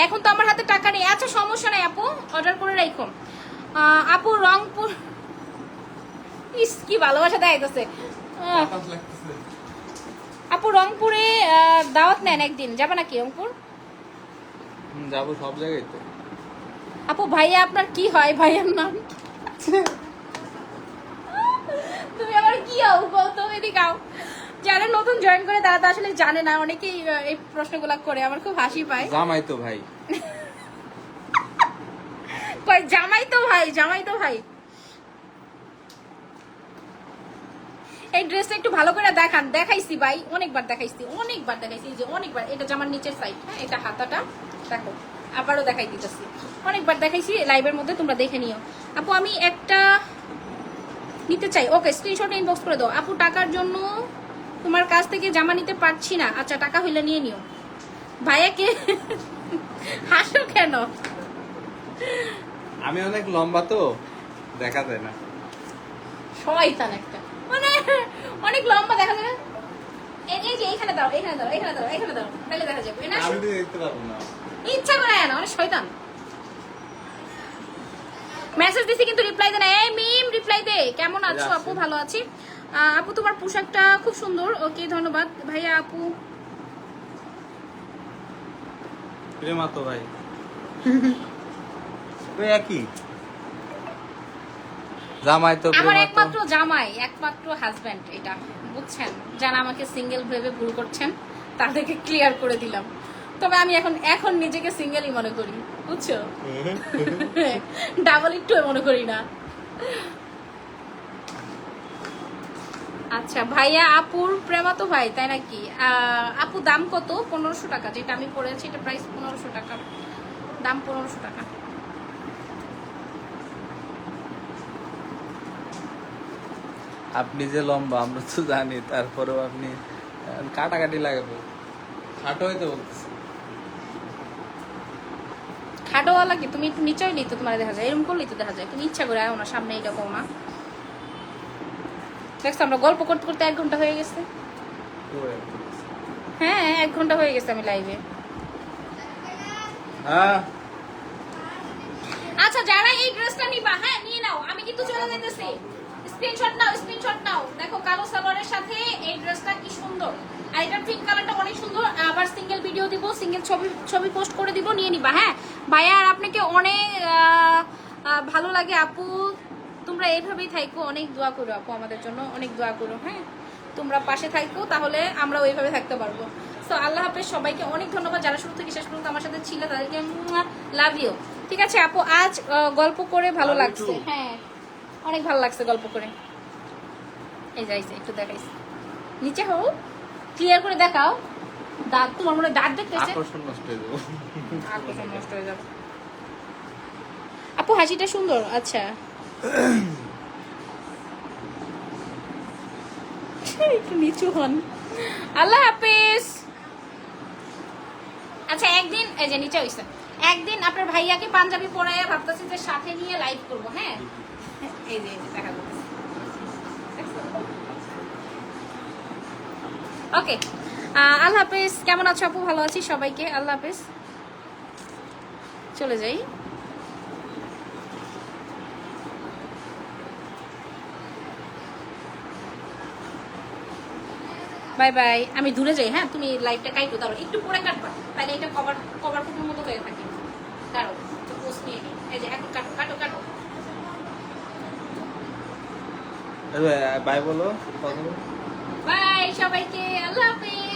এখন তো আমার হাতে টাকা নেই। আচ্ছা সমস্যা নাই আপু, অর্ডার করে রাখো। আপু রংপুর, ইস কি ভালোবাসা দেখাইতেছে। আপু রংপুরে দাওয়াত নেন, একদিন যাবে নাকি রংপুর? যাবো সব জায়গায় তো। আপু ভাইয়া আপনার কি হয়? ভাইয়ার নাম তুমি আবার কি হও গো? তো এদিকে আও। যারা নতুন জয়েন করে তারা তো আসলে জানে না, অনেকেই এই প্রশ্নগুলো করে, আমার খুব হাসি পায়। জামাই তো ভাই। কই জামাই তো ভাই, জামাই তো ভাই। এই ড্রেসটা একটু ভালো করে দেখান। দেখাইছি ভাই, অনেকবার দেখাইছি, এই যে অনেকবার। এটা জামার নিচের সাইড, হ্যাঁ, এটা হাতাটা দেখো, আবারও দেখাই দিতেছি, অনেকবার দেখাইছি লাইভের মধ্যে, তোমরা দেখে নিও। আপু আমি একটা নিতে চাই, ওকে স্ক্রিনশট ইনবক্স করে দাও। আপু টাকার জন্য তোমার কাছ থেকে জামা নিতে পারছি না। আচ্ছা টাকা হইলে নিয়ে নিও। ভাইয়াকে হাসো কেন? আমি অনেক লম্বা তো দেখা যায় না। শয়তান একটা, মানে অনেক লম্বা দেখা যাবে। এই যে এখানে দাও, এখানে দাও, এখানে দাও, এখানে দাও, তাহলে দেখা যাবে না। আমি তো দেখতে পারবো না, ইচ্ছা করে না, অনেক শয়তান। মেসেজ দিছি কিন্তু রিপ্লাই দেয় না। এই মিম রিপ্লাই দে। কেমন আছো আপু? ভালো আছি আপু, তোমার পোশাকটা খুব সুন্দর। ওকে ধন্যবাদ ভাইয়া। আপু প্রেমা তো ভাই তো একই। জামাই তো আমার প্রেমা তো একমাত্র জামাই, একমাত্র হাজবেন্ড এটা, বুঝছেন? যারা আমাকে সিঙ্গেল ভেবে ভুল করছেন তাদেরকে ক্লিয়ার করে দিলাম। তবে আমি এখন নিজেকে সিঙ্গেলই মনে করি, বুঝছো? ডাবল একটু মনে করি না। আচ্ছা ভাইয়া আপুর প্রেমা তো ভাই, তাই নাকি? আপু দাম কত? 1500 টাকা। যেটা আমি পড়েছি এটা প্রাইস 1500 টাকা, দাম 1500 টাকা। আপনি যে লম্বা আমরা তো জানি, তারপরেও আপনি কাটাকাটি লাগাবো, খাটো হইতে বলতেছে। খাটোওয়ালা কি? তুমি একটু নিচে হইলেই তো তোমার দেখা যায়, এরকম করলেই তো দেখা যায়। তুমি ইচ্ছা করে আয় না সামনে, এটা কও না। দেখছো আমরা গল্প করতে করতে 1 ঘন্টা হয়ে গেছে। হ্যাঁ 1 ঘন্টা হয়ে গেছে আমি লাইভে। হ্যাঁ আচ্ছা যারা এই ড্রেসটা নিবা, হ্যাঁ নিয়ে নাও, আমি কিন্তু চলে যাইতেছি। স্ক্রিনশট নাও, স্ক্রিনশট নাও। দেখো কালো সালোয়ারের সাথে এই ড্রেসটা কি সুন্দর, আর এটা পিঙ্ক কালারটা অনেক সুন্দর। আবার সিঙ্গেল ভিডিও দিব, সিঙ্গেল ছবি পোস্ট করে দিব, নিয়ে নিবা। হ্যাঁ ভাইয়া আর আপনাকে অনেক ভালো লাগে আপু, তোমরা এইভাবেই থাইকো, অনেক দোয়া করো আপু আমাদের জন্য, অনেক দোয়া করো। হ্যাঁ তোমরা পাশে থাইকো, তাহলে আমরা ওইভাবে থাকতে পারবো। তো আল্লাহ হাফেজ, সবাইকে অনেক ধন্যবাদ যারা শুরু থেকে শেষ পর্যন্ত আমার সাথে ছিল, তাদেরকে লাভ ইউ। ঠিক আছে আপু, আজ গল্প করে ভালো লাগছে। হ্যাঁ অনেক ভালো লাগছে গল্প করে। এই যাইছে একটু দেখাইছে, নিচে হও, ক্লিয়ার করে দেখাও। দাঁত তোমার মনে হয় দাঁত দেখতেছে, আকর্ষণ নষ্ট হয়ে যাবো। আকর্ষণ নষ্ট হয়ে যাবে। আপু হাসিটা সুন্দর। আচ্ছা একটু নিচু হন। আল্লাহ হাফেজ। আচ্ছা একদিন, এই যে নিচে হইছে, একদিন আপনার ভাইয়াকে পাঞ্জাবি পরাইয়া ভাবতেছি যে সাথে নিয়ে লাইভ করব। হ্যাঁ এই যে দেখা যাচ্ছে। ওকে আল্লাহ হাফেজ। কেমন আছো আপু? ভালো আছি, সবাইকে আল্লাহ হাফেজ। চলে যাই। Bye bye. আমি দূরে যাই। হ্যাঁ তুমি লাইভটা কাইটো, দাঁড়ো একটু পরে কাটবা, তাহলে এটা কভার ফুটোর মতো হয়ে থাকে। দাঁড়ো পোস্ট নিয়ে নিই। এই যে এখন কাটো কাটো কাটো। বাই বলো, বাই সবাইকে, আল্লাহ হাফেজ।